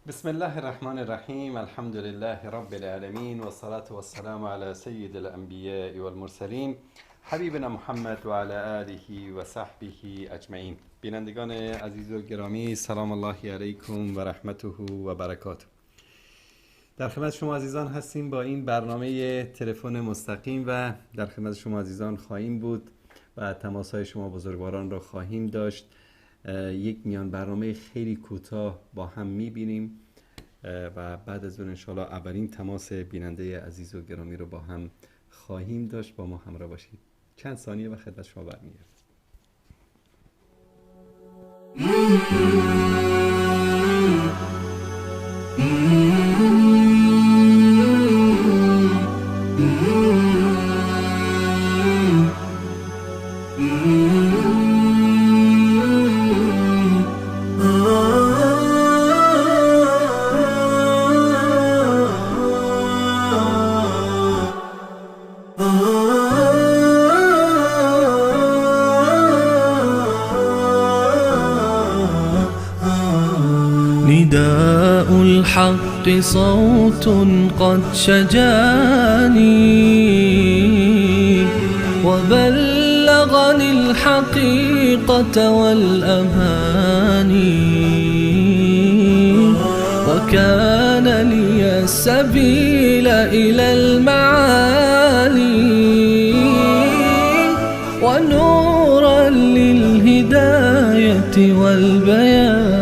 بسم الله الرحمن الرحیم. الحمد لله رب العالمین و الصلاة و السلام علی سید الانبیاء والمرسلین حبیبنا محمد و علی آله و صحبه اجمعین. بینندگان عزیز و گرامی، سلام الله علیکم و رحمته و برکاته. در خدمت شما عزیزان هستیم با این برنامه تلفن مستقیم و در خدمت شما عزیزان خواهیم بود و تماس‌های شما بزرگواران را خواهیم داشت. یک میان برنامه خیلی کوتاه با هم می‌بینیم و بعد از اون انشاءالله اولین تماس بیننده عزیز و گرامی رو با هم خواهیم داشت. با ما همراه باشید. چند ثانیه و خدمت شما برمیگردم. نداء الحق صوت قد شجاني وبلغني الحقيقة والأماني وكان لي السبيل إلى المعالي ونورا للهداية والبيان.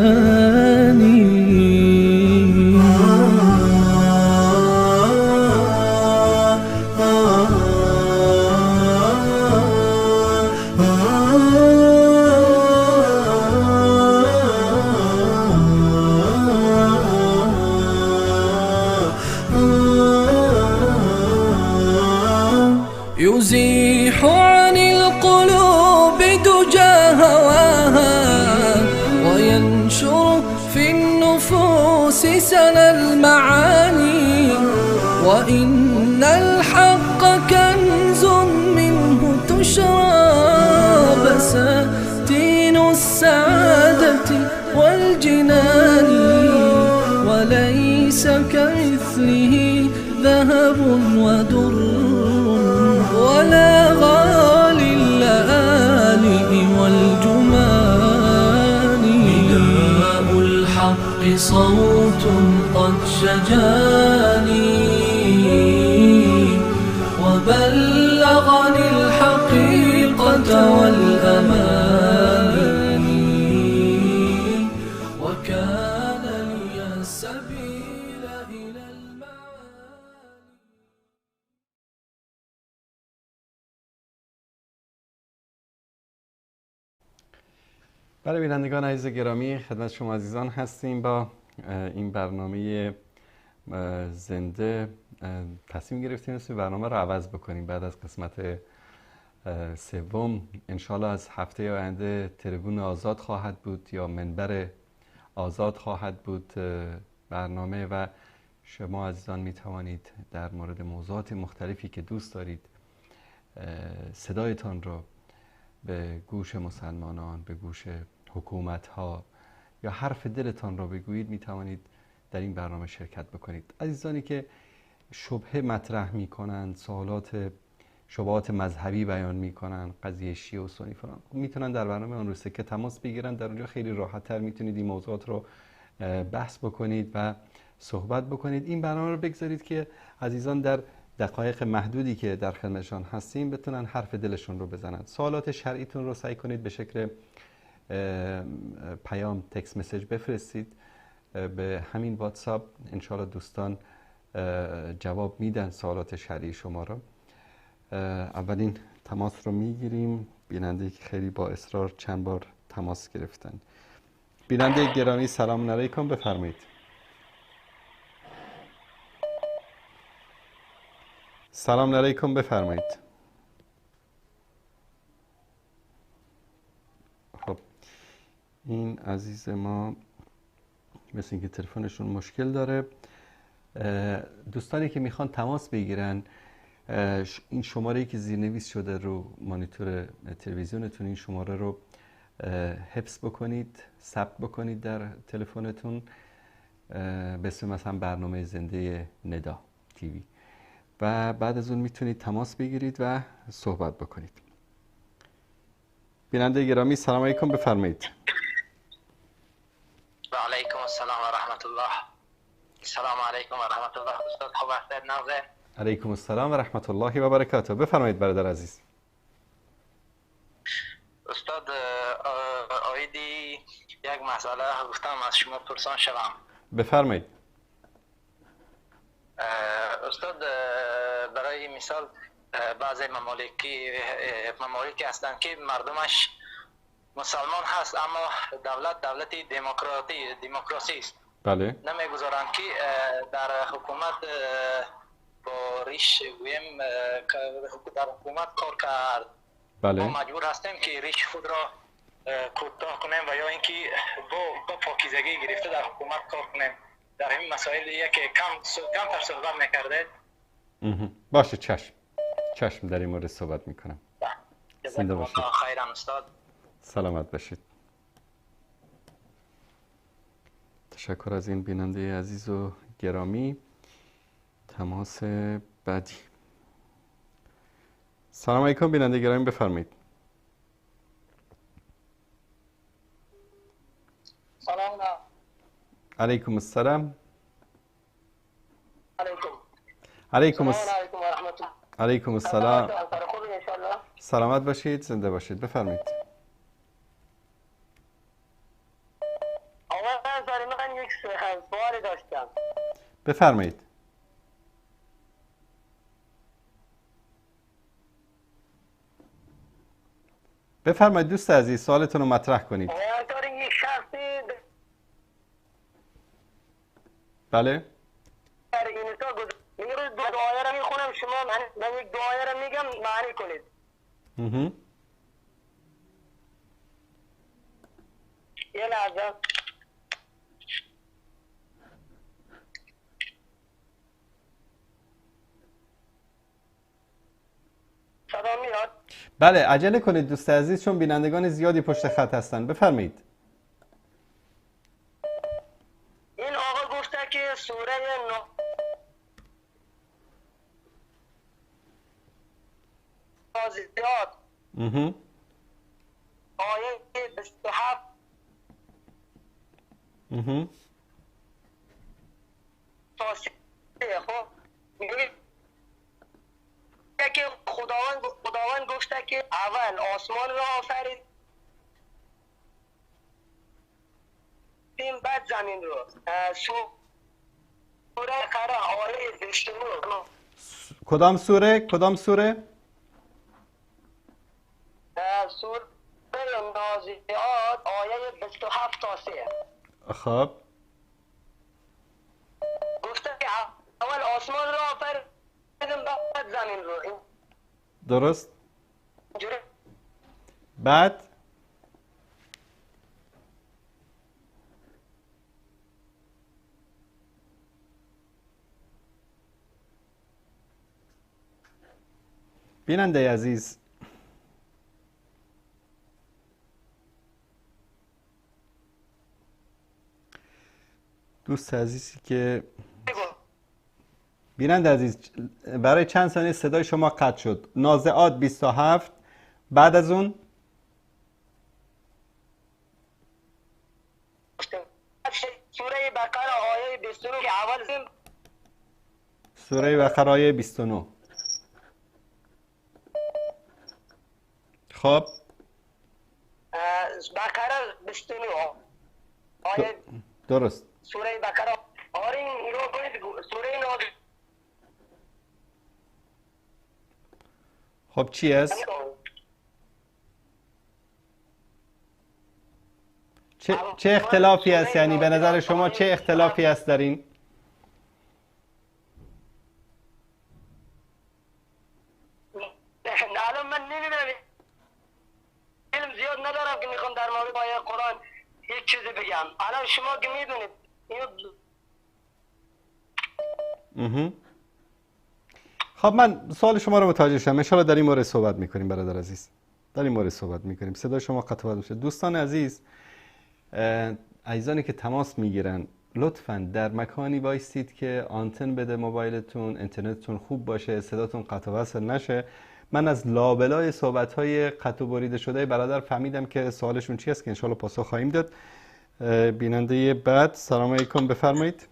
يزيح عن القلوب دجى هواها وينشر في النفوس سنا المعاني وإن الحق كنز منه تشرى بساتين السعادة والجنان وليس كمثله ذهب ودر ولا غالي اللآلئ والجمان. نداء الحق صوت قد شجاني وبلغني الحقيقة والأماني وكان لي السبيل إلى المعالي. برای بینندگان عزیز گرامی، خدمت شما عزیزان هستیم با این برنامه زنده. تصمیم گرفتیم اسم برنامه رو عوض بکنیم بعد از قسمت سوم. انشالله از هفته آینده تریبون آزاد خواهد بود یا منبر آزاد خواهد بود برنامه و شما عزیزان می توانید در مورد موضوعات مختلفی که دوست دارید صدایتان رو به گوش مسلمانان، به گوش حکومت‌ها یا حرف دلتان را بگویید، می توانید در این برنامه شرکت بکنید. عزیزانی که شبهه مطرح می کنند، شبهات مذهبی بیان می کنند، قضیه شیعه و سنی فلان، میتونن در برنامه اون روز که تماس بگیرن. در اونجا خیلی راحت‌تر میتونید این موضوعات رو بحث بکنید و صحبت بکنید. این برنامه رو بگذارید که عزیزان در دقایق محدودی که در خدمتشان هستیم بتونن حرف دلشون رو بزنن. سوالات شرعیتون رو سعی کنید به شکل پیام، تکست مسیج بفرستید به همین واتساپ. انشالله دوستان جواب میدن سوالات شرعی شما رو. اولین تماس رو میگیریم. بیننده که خیلی با اصرار چند بار تماس گرفتن. بیننده گرامی سلام علیکم، بفرمایید. سلام علیکم، بفرمایید. خب این عزیز ما مثل اینکه تلفنشون مشکل داره. دوستانی که میخوان تماس بگیرن، این شماره‌ای که زیرنویس شده رو مانیتور تلویزیونتون، این شماره رو حفظ بکنید، ثبت بکنید در تلفنتون به اسم مثلا برنامه زنده ندا تیوی و بعد از اون میتونید تماس بگیرید و صحبت بکنید. بیننده گرامی سلام علیکم، بفرمایید. و علیکم السلام و رحمت الله. سلام علیکم و رحمت الله. استاد خوب هستید؟ ناظر علیکم السلام و رحمت الله و برکاته. بفرمایید برادر عزیز. استاد آیدی یک مسئله گفتم از شما پرسان شوم. بفرمایید. استاد برای مثال بعضی ممالکی هستند که مردمش مسلمان هست اما دولت دموکراسی است. بله. نمیگذارند که در حکومت با ریش گویم در حکومت کار کرد. بله. ما مجبور هستیم که ریش خود را کوتاه کنیم و یا اینکه با پاکیزگی گرفته در حکومت کار کنیم. در این مسائل که کم تر صحبت میکرده. باشه چشم در این مورد صحبت میکنم. زنده باشید. خیرم استاد. سلامت باشید. تشکر از این بیننده عزیز و گرامی. تماس بعدی. سلام علیکم بیننده گرامی، بفرمایید. سلام علیکم السلام. علیکم و رحمت الله. علیکم السلام. سلامت باشید، زنده باشید، بفرمایید. من یک سوال داشتم. بفرمایید. بفرمایید دوست عزیز، سوالتون رو مطرح کنید. یک شخصی بله. در این میگه دو دعایه رو میخونم، شما من یک دعایه رو میگم معنی کنید. یه لحظه. صدا میاد؟ بله عجله کنید دوست عزیز چون بینندگان زیادی پشت خط هستند. بفرمایید. این آقا گفته که سوره نازلات آیه 27 تا 30 خب میگه که خداوند گفته که اول آسمان را آفرید بعد زمین رو. سوره بقره آیه 29. کدام سوره؟ سوره نازلات آیه 27 تا 3. خب گفته که اول آسمان را آفریدم بعد زمین رو. درست. بعد بیننده عزیز دوست عزیزی که بیننده عزیز برای چند ثانیه صدای شما قطع شد. نازعات 27 بعد از اون سوره بقره آیه 29 که اول سوره بقره آیه 29. خب بقره 29 آیه درست. سوره بقره آره این رو کنید سوره نازل. خب چی است؟ چه اختلافی است؟ یعنی به نظر شما چه اختلافی است در این؟ الان من نمیدونم، علم زیاد ندارم که میخوام در مورد آیه قرآن یک چیزی بگم. الان شما که میدونید خب من سوال شما رو متوجه شدم. ان شاءالله در این مورد صحبت میکنیم برادر عزیز. در این مورد صحبت میکنیم. صدای شما قطع و وصل میشه. دوستان عزیز، عزیزانی که تماس میگیرن لطفاً در مکانی وایستید که آنتن بده موبایلتون، اینترنتتون خوب باشه، صداتون قطع و وصل نشه. من از لابلای صحبت‌های قطع و بریده شده برادر فهمیدم که سوالشون چی است که انشالله پاسخ خواهیم داد. بیننده بعد، سلام علیکم، بفرمایید.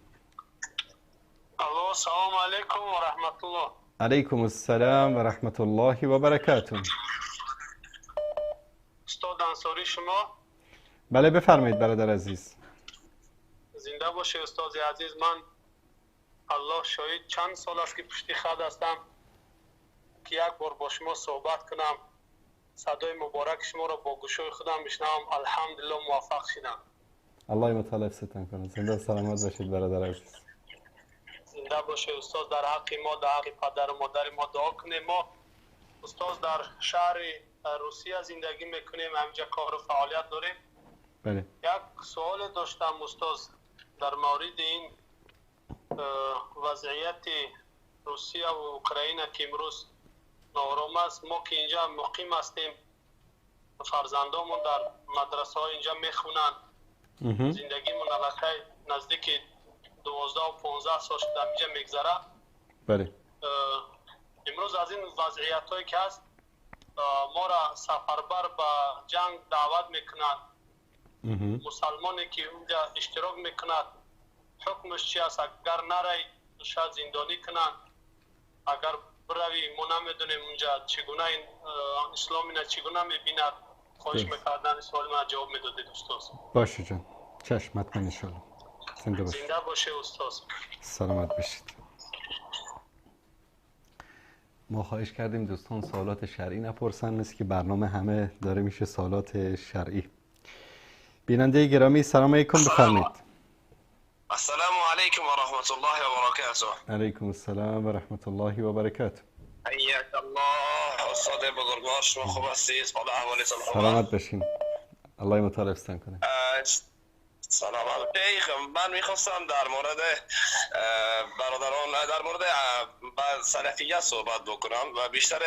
الو، سلام علیکم و رحمت الله. علیکم السلام و رحمت الله و برکاته. استاد انصاری شما؟ بله بفرمایید برادر عزیز. زنده باشه استاد عزیز. من الله شاهد چند سال است که پشتی خط هستم که یک بار با شما صحبت کنم، صدای مبارک شما را با گوشای خودم بشنوم. الحمدلله موفق شدم. الله مطالب ستان کنه. زنده و سلامت باشید برادر عزیز. زنده باشه استاد. در حق ما، در حق پدر و مادر ما دعا کنیم. ما استاد در شهر روسیه زندگی میکنیم، همینجا کار و فعالیت داریم. بله. یک سوال داشتم استاد در مورد این وضعیت روسیه و اوکراین که امروز نارام است. ما که اینجا مقیم هستیم، فرزندامون در مدرسه ها اینجا میخونن، زندگیمون البته نزدیک 12 و 15 سال شده اینجا میگذره. بله. امروز از این وضعیت هایی که هست ما را سفربر به جنگ دعوت میکنند. مسلمانی که اونجا اشتراک میکند حکمش چی است؟ اگر نرای شاید زندانی کنند، اگر بروی ما نمیدونیم اونجا چگونه این اسلام اینا چگونه میبیند. خواهش میکردن سوال من جواب میدادید استاد. باشه جان، چشم، حتما انشالله. زنده باشید. زنده باشه استاد. سلامت باشید. ما خواهش کردیم دوستان سوالات شرعی نپرسن، مثل که برنامه همه داره میشه سوالات شرعی. بیننده گرامی سلام علیکم، بفرمایید. السلام علیکم و رحمت الله و برکاته. علیکم السلام و رحمت الله و برکاته. حیاک الله استاد بزرگوار، شما خوب هستید؟ حال احوالتون خوبه؟ سلامت باشین. الله مطالب ستان کنه. سلام علیکم. من میخواستم در مورد برادران، در مورد سلفیت صحبت بکنم و بیشتر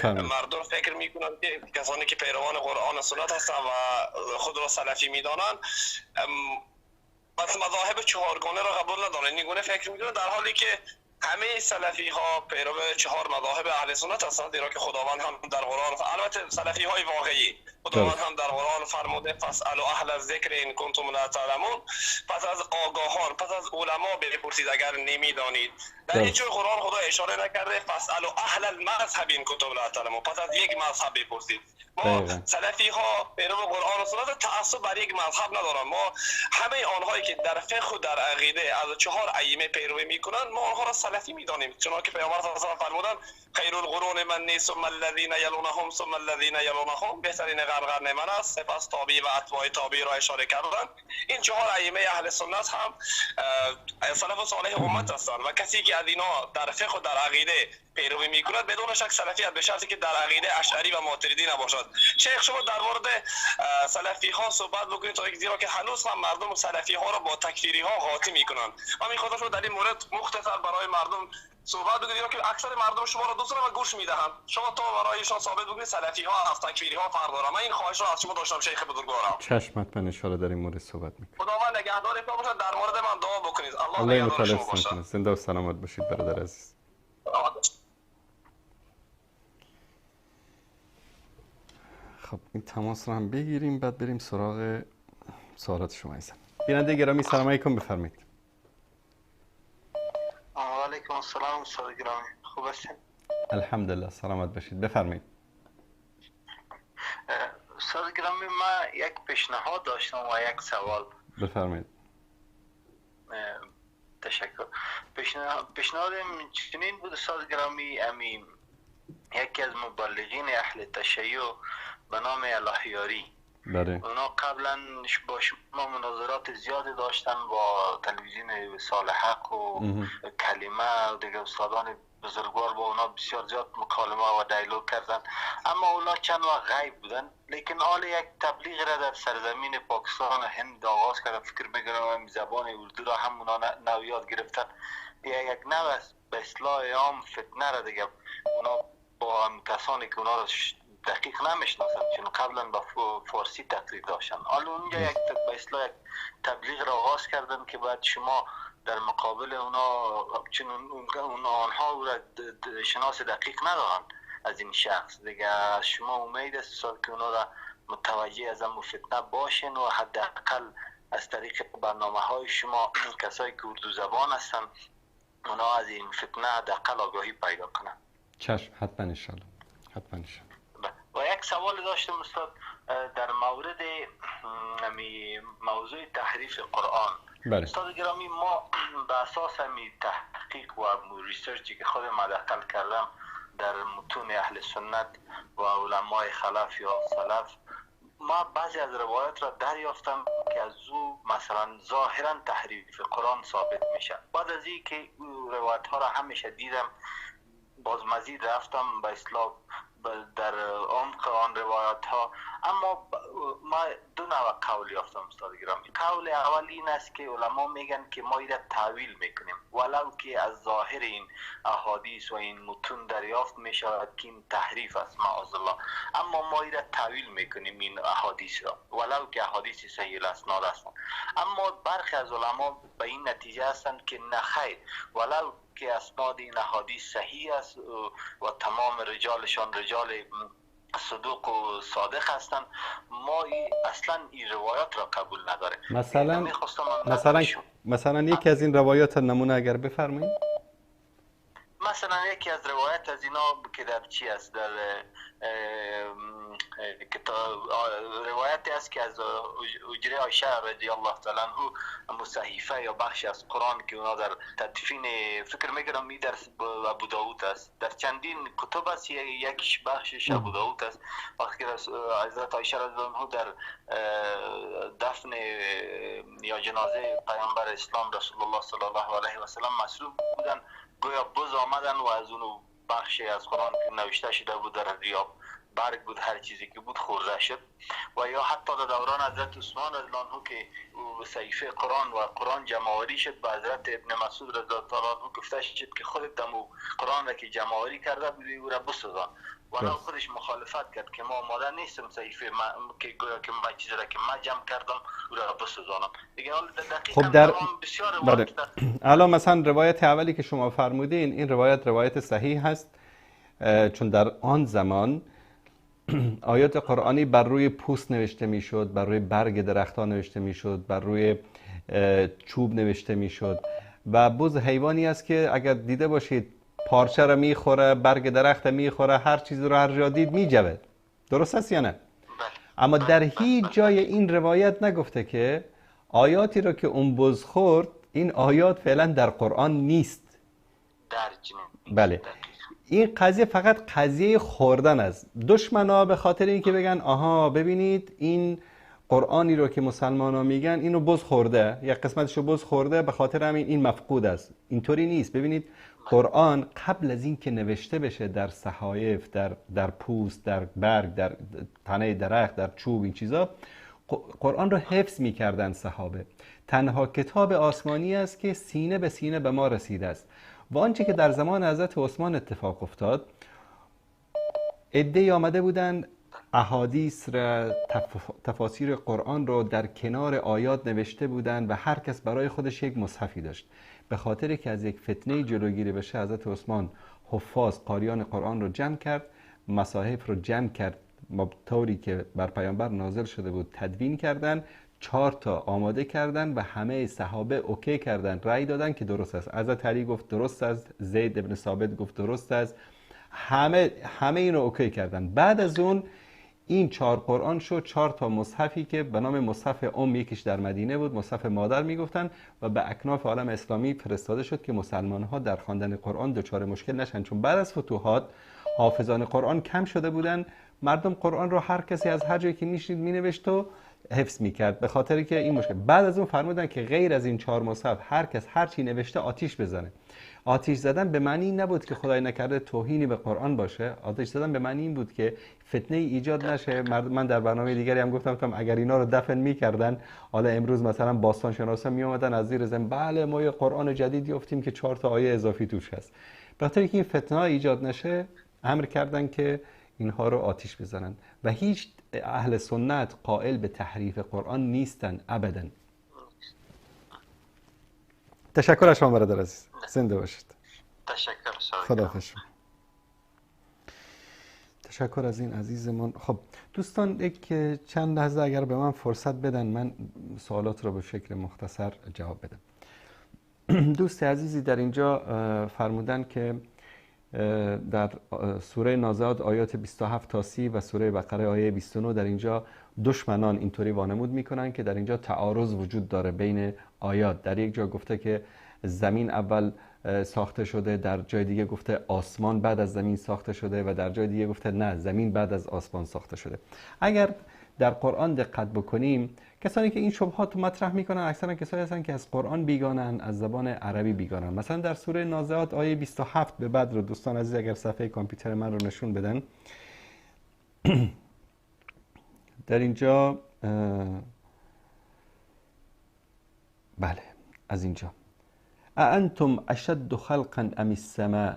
مردم فکر میکنن که کسانی که پیروان قرآن و سنت هستن و خود را سلفی میدانن بس مذاهب چهارگانه را قبول ندارن. این گونه فکر میکنن، در حالی که همه سلفی ها پیرو چهار مذاهب اهل سنت هستند، زیرا که خداوند هم در قرآن، البته سلفی های واقعی، خداوند هم در قرآن فرموده فاسألوا اهل الذکر ان کنتم لا تعلمون. پس از آگاهان، پس از علما بپرسید اگر نمیدانید. در هیچ جای قرآن خدا اشاره نکرده فاسألوا اهل المذهب ان کنتم لا تعلمون، پس از یک مذهب بپرسید. ما سلفی ها پیرو قرآن و سنت تعصب بر یک مذهب ندارن. ما همه آنهایی که در فقه و در عقیده از چهار ائمه پیروی میکنن ما آنها را سلفی میدانیم، چنانکه پیامبر صلی الله علیه و فرمودند خیر القرون من ثم الذين يلونهم ثم الذين يلونهم، بهترین قرن من است، سپس تابعی و اتباع تابعی را اشاره کردند. این چهار ائمه اهل سنت هم سلف صالح امت هستند و کسی که از اینا در فقه و در عقیده پیروی میکند بدون شک سلفیت، به شرطی که در عقیده اشعری و ماتریدی نباشد. شیخ شما در مورد سلفی ها صحبت بکنید، تا زیرا که هنوز هم مردم سلفی ها را با تکفیری ها قاطی میکنند. من میخواستم شما در این مورد مختصر برای مردم صحبت بکنید، که اکثر مردم شما را دوست دارن و گوش میدهند. شما تا برایشان ثابت بکنید سلفی ها از تکفیری ها فرق دارند. من این خواهش را از شما داشتم شیخ بزرگوارم. چشم، حتما ان شاء الله در این مورد صحبت میکنیم. خداوند نگهدارتون باشه. در مورد من دعا بکنید. الله نگهدار شما باشه. زنده و سلامت باشید برادر عزیز. خب این تماس رو هم بگیریم، بعد بریم سراغ سوالات شما عزیزم. بیننده گرامی سلام علیکم، بفرمایید. و علیکم السلام استاد گرامی، خوب هستین؟ الحمدلله، سلامت باشید، بفرمایید. استاد گرامی من یک پیشنهاد داشتم و یک سوال. بفرمایید. تشکر. پیشنهادم چنین بود استاد گرامی، امین یکی از مبلغین اهل تشیع به نام الهیاری، اونا قبلا با شما مناظرات زیادی داشتن با تلویزیون وصال حق و کلمه و دیگه استادان بزرگوار، با اونا بسیار زیاد مکالمه و دیالوگ کردن، اما اونا چند وقت غیب بودن. لیکن حال یک تبلیغ را در سرزمین پاکستان و هند آغاز کردن. فکر میکنم زبان اردو را هم اونا نو یاد گرفتن. یک نوع به اصلاح عام فتنه را دیگه اونا با کسانی که اونا را دقیق نمیشناسم، چون قبلا با فارسی تقریر داشتن. حالا اونجا به اصطلاح یک تبلیغ را آغاز کردن که باید شما در مقابل اونا، چون آنها او را شناس دقیق ندارن از این شخص دیگه، از شما امید است که اونا را متوجه از این فتنه باشین و حداقل از طریق برنامه های شما کسایی که اردو زبان هستن اونا از این فتنه حداقل آگاهی پیدا کنن. چشم، حتما انشالله، حتما انشالله. و یک سوال داشتم استاد در مورد موضوع تحریف قرآن. بله. استاد گرامی، ما به اساس تحقیق و ریسرچی که خودم حداقل کردم در متون اهل سنت و علمای خلف یا سلف، ما بعضی از روایات را دریافتم که از او مثلا ظاهرا تحریف قرآن ثابت میشه. بعد از این که روایت ها را همیشه دیدم، باز مزید رفتم به اصطلاح در عمق آن روایات ها، اما ما دو نوع قول یافتم استاد گرامی. قول اول این است که علما میگن که ما ایره تعویل میکنیم، ولو که از ظاهر این احادیث و این متون دریافت میشود که این تحریف است معاذ الله، اما ما ایره تعویل میکنیم این احادیث را، ولو که احادیث صحیح الاسناد هستند. اما برخی از علما به این نتیجه هستند که نه خیر، ولو که اسناد این احادیث صحیح است و تمام رجالشان رجال صدوق و صادق هستند، ما اصلا این روایات را قبول نداره. مثلا یکی از این روایات نمونه اگر بفرمایید. مثلا یکی از روایت از اینا که در چی است، در روایتی است که از حجره عایشه رضی الله تعالی عنها صحیفه یا بخشی از قرآن که اونا در تدفین، فکر میکنم می در ابو داود است، در چندین کتب است، یک بخشش ابو داود است، وقتی که حضرت عایشه رضی الله عنها در دفن یا جنازه پیامبر اسلام رسول الله صلی الله علیه و سلم مصروف بودن، گویا بز آمدن و از اونو بخشی از قرآن که نوشته شده بود در ریاب برگ بود، هر چیزی که بود خورده شد. و یا حتی در دوران حضرت عثمان رضی الله عنه که صحیفه قرآن و قرآن جمع‌آوری شد، به حضرت ابن مسعود رضی الله عنه گفته شد که خودت دمو قرآن را که جمع‌آوری کرده بودی او را بسوزان. ولی خودش مخالفت کرد که ما آماده نیستم صحیفه که گویا که من چیزی را که من جمع کردم او را بسوزانم دیگه. حال دقیقاً خب در بسیار الان مثلا روایت اولی که شما فرمودین، این روایت صحیح هست، چون در آن زمان آیات قرآنی بر روی پوست نوشته میشد، بر روی برگ درختان نوشته میشد، بر روی چوب نوشته میشد و بز حیوانی است که اگر دیده باشید پارچه را میخوره، برگ درخت میخوره، هر چیز رو هر جا دید میجوه. درست است یا نه؟ اما در هیچ جای این روایت نگفته که آیاتی رو که اون بز خورد این آیات فعلا در قرآن نیست. بله، این قضیه فقط قضیه خوردن است. دشمنا به خاطر اینکه بگن آها ببینید این قرآنی رو که مسلمان ها میگن اینو بز خورده، یک قسمتش رو بز خورده، به خاطر همین این مفقود است. اینطوری نیست. ببینید قرآن قبل از این که نوشته بشه در صحائف، در پوست، در برگ، در تنه درخت، در چوب، این چیزا قرآن رو حفظ میکردن صحابه. تنها کتاب آسمانی است که سینه به سینه به ما رسیده است. و آنچه که در زمان حضرت عثمان اتفاق افتاد، عده‌ای آمده بودن احادیث را، تفاسیر قرآن رو در کنار آیات نوشته بودن و هر کس برای خودش یک مصحفی داشت. به خاطر که از یک فتنه جلوگیری بشه، حضرت عثمان حفاظ قاریان قرآن رو جمع کرد، مصاحف رو جمع کرد، طوری که بر پیامبر نازل شده بود تدوین کردن، 4 تا آماده کردن و همه صحابه اوکی کردن، رأی دادن که درست است. حضرت علی گفت درست است، زید ابن ثابت گفت درست است، همه اینو اوکی کردن. بعد از اون این 4 قرآن شد 4 تا مصحفی که به نام مصحف یکیش در مدینه بود، مصحف مادر میگفتن و به اکناف عالم اسلامی فرستاده شد که مسلمان ها در خواندن قرآن دچار مشکل نشن. چون بعد از فتوحات حافظان قرآن کم شده بودن، مردم قرآن رو هر کسی از هر جایی که میشنید مینوشت و حفظ میکرد، به خاطر که این مشکل. بعد از اون فرمودن که غیر از این 4 مصحف هر کس هر چی نوشته آتیش بزنه. آتیش زدن به معنی این نبود که خدای نکرده توهینی به قرآن باشه. آتیش زدن به معنی این بود که فتنه ایجاد نشه. من در برنامه دیگری هم گفتم اگر اینا رو دفن میکردن، حالا امروز مثلا باستان شناسا می اومدن از زیر زمین، بله ما یه قرآن جدید یافتیم که 4 تا آیه اضافی توش هست. به خاطر اینکه این فتنه ایجاد نشه، امر کردن که اینها رو آتیش بزنن و هیچ اهل سنت قائل به تحریف قرآن نیستن ابدا. تشکر از شما برادر عزیز، زنده باشید. تشکر. خداحافظ. تشکر از این عزیزمون. خب دوستان یک چند لحظه اگر به من فرصت بدن من سوالات رو به شکل مختصر جواب بدم. دوست عزیزی در اینجا فرمودن که در سوره نازعات آیات 27 تا 30 و سوره بقره آیه 29 در اینجا دشمنان اینطوری وانمود میکنن که در اینجا تعارض وجود داره بین آیات. در یک جا گفته که زمین اول ساخته شده، در جای دیگه گفته آسمان بعد از زمین ساخته شده و در جای دیگه گفته نه زمین بعد از آسمان ساخته شده. اگر در قرآن دقت بکنیم کسانی که این شبهات رو مطرح میکنن اکثرا کسایی هستن که از قرآن بیگانن، از زبان عربی بیگانن. مثلا در سوره نازعات آیه 27 به بعد رو دوستان عزیز اگر صفحه کامپیوتر من رو نشون بدن در اینجا بله از اینجا اانتم اشد خلقا ام السماء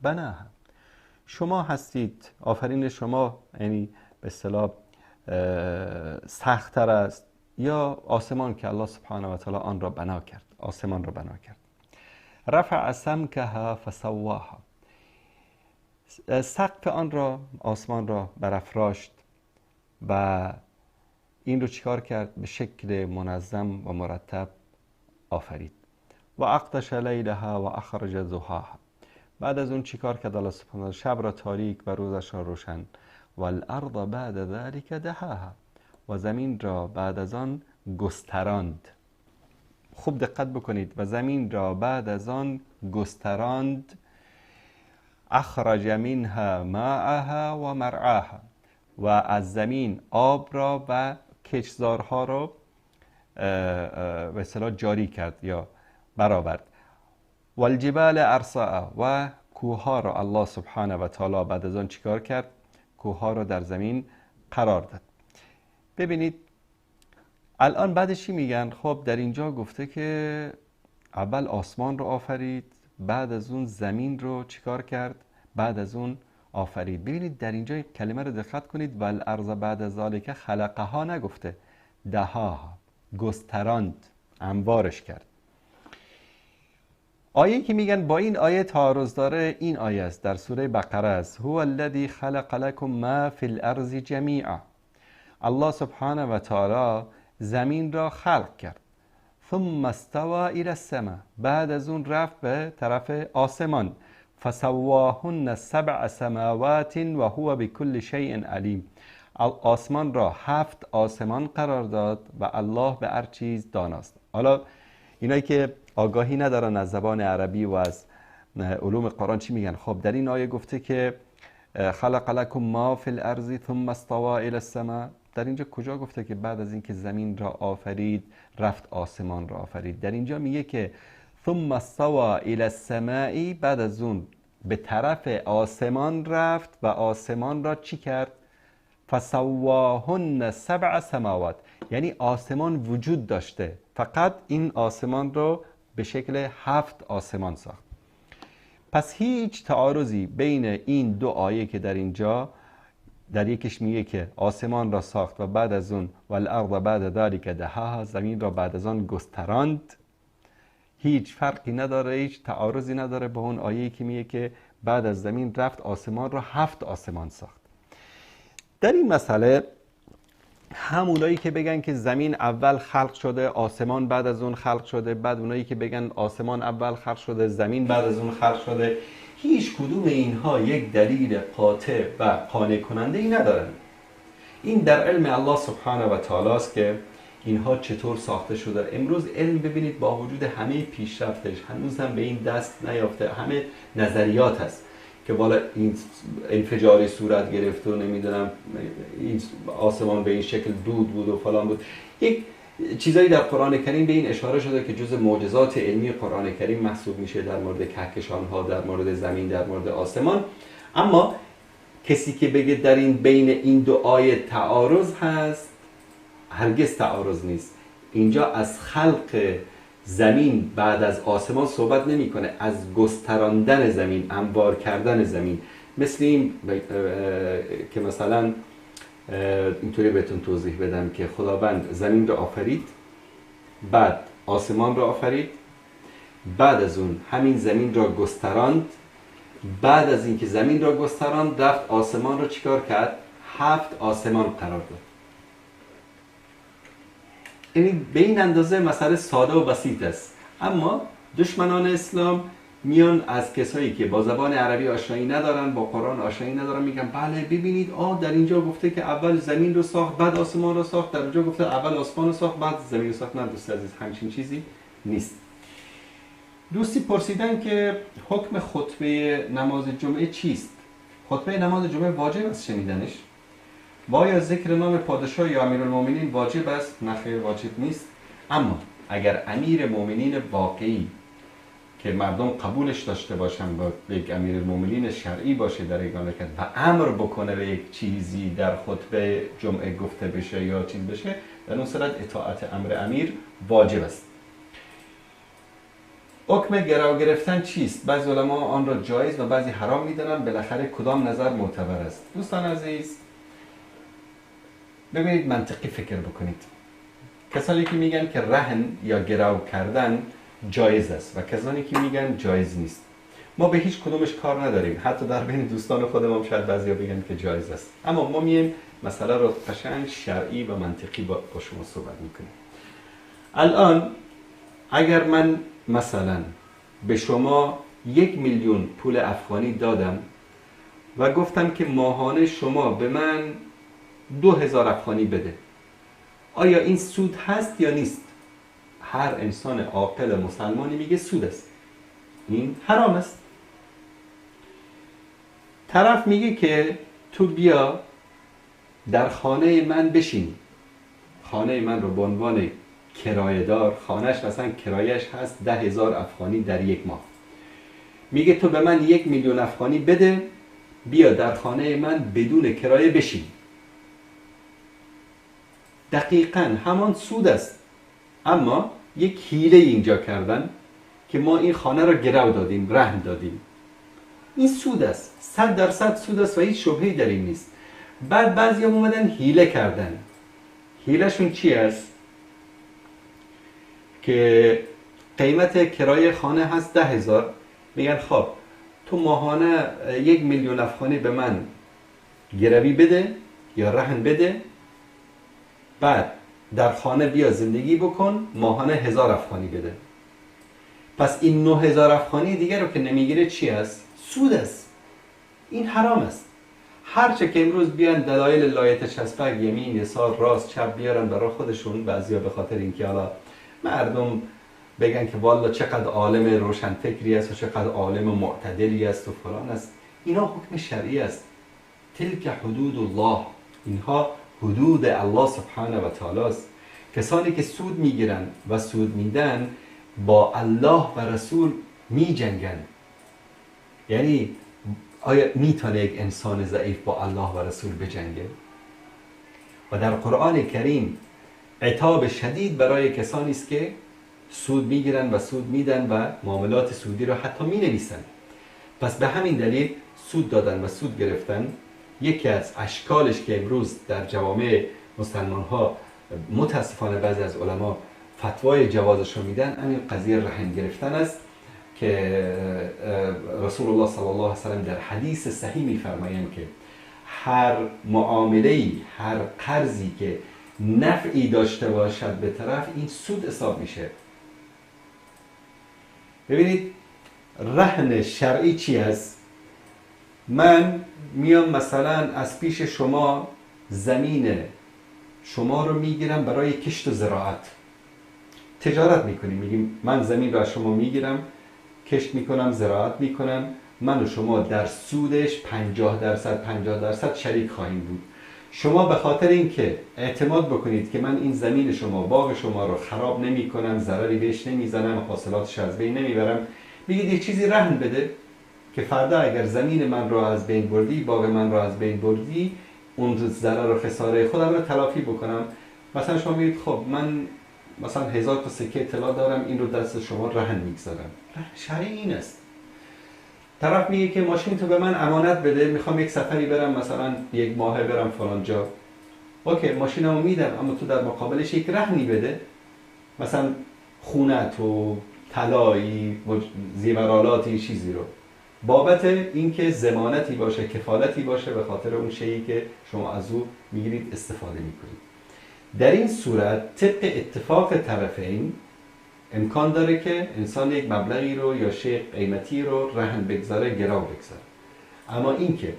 بناها، شما هستید آفرین شما یعنی به اصطلاح سخت‌تر است یا آسمان که الله سبحانه و تعالی آن را بنا کرد، آسمان را بنا کرد. رفع سمکها فسواها، سقف آن را آسمان را برافراشت و این رو چیکار کرد؟ به شکل منظم و مرتب آفرید. و اغطش لیلها و اخرج ضحاها، بعد از اون چیکار کرد الله سبحانه و تعالی؟ شب را تاریک و روزش را روشن. والارض بعد ذلك دحاها، و زمین را بعد از آن گستراند. خوب دقت بکنید، و زمین را بعد از آن گستراند. اخرج منها ماءها و مرعاها، و از زمین آب را و کشتزارها را به اصطلاح جاری کرد یا برآورد. والجبال ارساها، و کوهها را الله سبحانه و تعالی بعد از آن چیکار کرد؟ کوهها را در زمین قرار داد. ببینید الان بعدش چی میگن؟ خب در اینجا گفته که اول آسمان رو آفرید، بعد از اون زمین رو چیکار کرد؟ بعد از اون آفرید. ببینید در اینجا کلمه رو دقت کنید، والارض بعد ذلک خلقها نگفته، دهاها، گستراند، انبارش کرد. آیه که میگن با این آیه تعارض داره این آیه است، در سوره بقره است. هو الذی خلق لكم ما فی الارض جمیعا، الله سبحانه و تعالی زمین را خلق کرد. ثم استوى الى السماء، بعد از اون رفت به طرف آسمان. فسواهن 7 سماوات و هو بكل شیء علیم، آسمان را 7 آسمان قرار داد و الله به هر چیز داناست. حالا اینایی که آگاهی ندارن از زبان عربی و از علوم قرآن چی میگن؟ خب در این آیه گفته که خلق لكم ما فی الارض ثم استوى الى السماء، در اینجا کجا گفته که بعد از اینکه زمین را آفرید رفت آسمان را آفرید؟ در اینجا میگه که ثم استوى الى السماء، بعد از اون به طرف آسمان رفت و آسمان را چی کرد؟ فسواهن 7 سماوات، یعنی آسمان وجود داشته، فقط این آسمان رو به شکل 7 آسمان ساخت. پس هیچ تعارضی بین این دو آیه که در اینجا در یکیش میگه که آسمان را ساخت و بعد از اون والارض بعد ذلک دحاها، زمین را بعد از آن گستراند، هیچ فرقی نداره، هیچ تعارضی نداره با اون آیه‌ای که میگه که بعد از زمین رفت آسمان را 7 آسمان ساخت. در این مسئله همونایی که بگن که زمین اول خلق شده آسمان بعد از اون خلق شده، بعد اونایی که بگن آسمان اول خلق شده زمین بعد از اون خلق شده، هیچ کدوم اینها یک دلیل قاطع و قانع کننده ای ندارن. این در علم الله سبحانه و تعالی است که اینها چطور ساخته شده. امروز علم ببینید با وجود همه پیشرفتش هنوز هم به این دست نیافته، همه نظریات هست که والا این انفجاری صورت گرفت و نمیدونم این آسمان به این شکل دود بود و فلان بود. یک چیزایی در قرآن کریم به این اشاره شده که جز معجزات علمی قرآن کریم محسوب میشه در مورد کهکشان ها، در مورد زمین، در مورد آسمان. اما کسی که بگه در این بین این دو آیه تعارض هست، هرگز تعارض نیست. اینجا از خلق زمین بعد از آسمان صحبت نمی کنه، از گستراندن زمین، انبار کردن زمین. مثل این که مثلا اینطوری بهتون توضیح بدم که خداوند زمین را آفرید، بعد آسمان را آفرید، بعد از اون همین زمین را گستراند، بعد از اینکه زمین را گستراند رفت آسمان را چیکار کرد؟ 7 آسمان قرار داد. یعنی به این اندازه مسئله ساده و بسیط است. اما دشمنان اسلام میان از کسایی که با زبان عربی آشنایی ندارن، با قرآن آشنایی ندارن، میگن بله ببینید در اینجا گفته که اول زمین رو ساخت بعد آسمان رو ساخت، در اونجا گفته اول آسمان رو ساخت بعد زمین رو ساخت. نه دوست عزیز، همچین چیزی نیست. دوستی پرسیدن که حکم خطبه نماز جمعه چیست؟ خطبه نماز جمعه واجب است شنیدنش؟ و آیا ذکر نام پادشاه یا امیرالمومنین واجب است؟ نه خیر، واجب نیست. اما اگر امیر مومنین واقعی که مردم قبولش داشته باشن و یک امیرالمومنین شرعی باشه در یک مملکت و امر بکنه به یک چیزی در خطبه جمعه گفته بشه یا چیز بشه، در اون صورت اطاعت امر امیر واجب است. حکم گرو گرفتن چیست؟ بعضی علما آن را جایز و بعضی حرام میدانند. بالاخره کدام نظر معتبر است؟ دوستان عزیز ببینید، منطقی فکر بکنید. کسانی که میگن که رهن یا گرو کردن جایز است و کسانی که میگن جایز نیست، ما به هیچ کدومش کار نداریم. حتی در بین دوستان خودم هم شاید بعضیا بگن که جایز است، اما ما میایم مسئله رو قشنگ شرعی و منطقی با شما صحبت میکنیم. الان اگر من مثلا به شما 1 میلیون پول افغانی دادم و گفتم که ماهانه شما به من 2000 افغانی بده، آیا این سود هست یا نیست؟ هر انسان عاقل مسلمانی میگه سود است، این حرام است. طرف میگه که تو بیا در خانه من بشین، خانه من رو به عنوان کرایه‌دار، خانهش مثلا کرایش هست 10,000 افغانی در یک ماه، میگه تو به من 1 میلیون افغانی بده، بیا در خانه من بدون کرایه بشین. دقیقاً همان سود است، اما یک حیله اینجا کردن که ما این خانه را گرو دادیم، رهن دادیم. این سود است، 100% سود است و هیچ شبهه‌ای در این نیست. بعد بعضی هم اومدن حیله کردن. حیلهشون چی است؟ که قیمت کرایه خانه هست 10,000، میگن خب تو ماهانه 1 میلیون افغانی به من گروی بده یا رهن بده، بعد در خانه بیا زندگی بکن، ماهانه 1000 افغانی بده. پس این 9000 افغانی دیگه رو که نمیگیره چی است؟ سود است. این حرام است. هرچه که امروز بیان دلایل لایتچسبک یمین یسار راست چپ بیارن برای خودشون، بعضیا به خاطر اینکه حالا مردم بگن که والا چقدر عالم روشنفکری است و چقدر عالم معتدلی است و فلان است، اینا حکم شرعی است. تلک حدود الله، اینها حدود الله سبحانه و تعالی است. کسانی که سود میگیرن و سود میدن با الله و رسول میجنگن. یعنی آیا میتونه یک انسان ضعیف با الله و رسول بجنگه؟ و در قرآن کریم عتاب شدید برای کسانی است که سود میگیرن و سود میدن و معاملات سودی را حتی مینویسن. پس به همین دلیل سود دادن و سود گرفتن یکی از اشکالش که امروز در جوامع مسلمان ها متاسفانه بعضی از علما فتوای جوازش رو میدن، همین قضیه رهن گرفتن است که رسول الله صلی الله علیه و سلم در حدیث صحیح میفرمایند که هر معامله‌ای، هر قرضی که نفعی داشته باشد به طرف، این سود حساب میشه. ببینید رهن شرعی چی است؟ من میام مثلا از پیش شما زمین شما رو میگیرم برای کشت و زراعت، تجارت میکنیم، میگیم من زمین رو از شما میگیرم، کشت میکنم، زراعت میکنم، من و شما در سودش 50% شریک خواهیم بود. شما به خاطر اینکه اعتماد بکنید که من این زمین شما، باغ شما رو خراب نمی کنم، ضرری بهش نمیزنم، حاصلاتش از بین نمیبرم، میگید یه چیزی رهن بده که فردا اگر زمین من رو از بین بردی، باغ من رو از بین بردی، اون ضرر و خساره خودم رو تلافی بکنم. مثلا شما میگید خب من مثلا 1000 تا سکه طلا دارم، این رو دست شما رهن میگذارم. شرعی این است. طرف میگه که ماشین تو به من امانت بده، میخوام یک سفری برم، مثلا 1 ماه برم فلان جا. اوکی، ماشینمو میدم، اما تو در مقابلش یک رهنی بده، مثلا خونت و طلایی و زیورالاتی چیزی رو، بابت اینکه ضمانتی باشه، کفالتی باشه به خاطر اون شیئی که شما از او میگیرید استفاده میکنید. در این صورت طبق اتفاق طرفین امکان داره که انسان یک مبلغی رو یا شیء قیمتی رو رهن بگذاره، گرو بگذاره. اما اینکه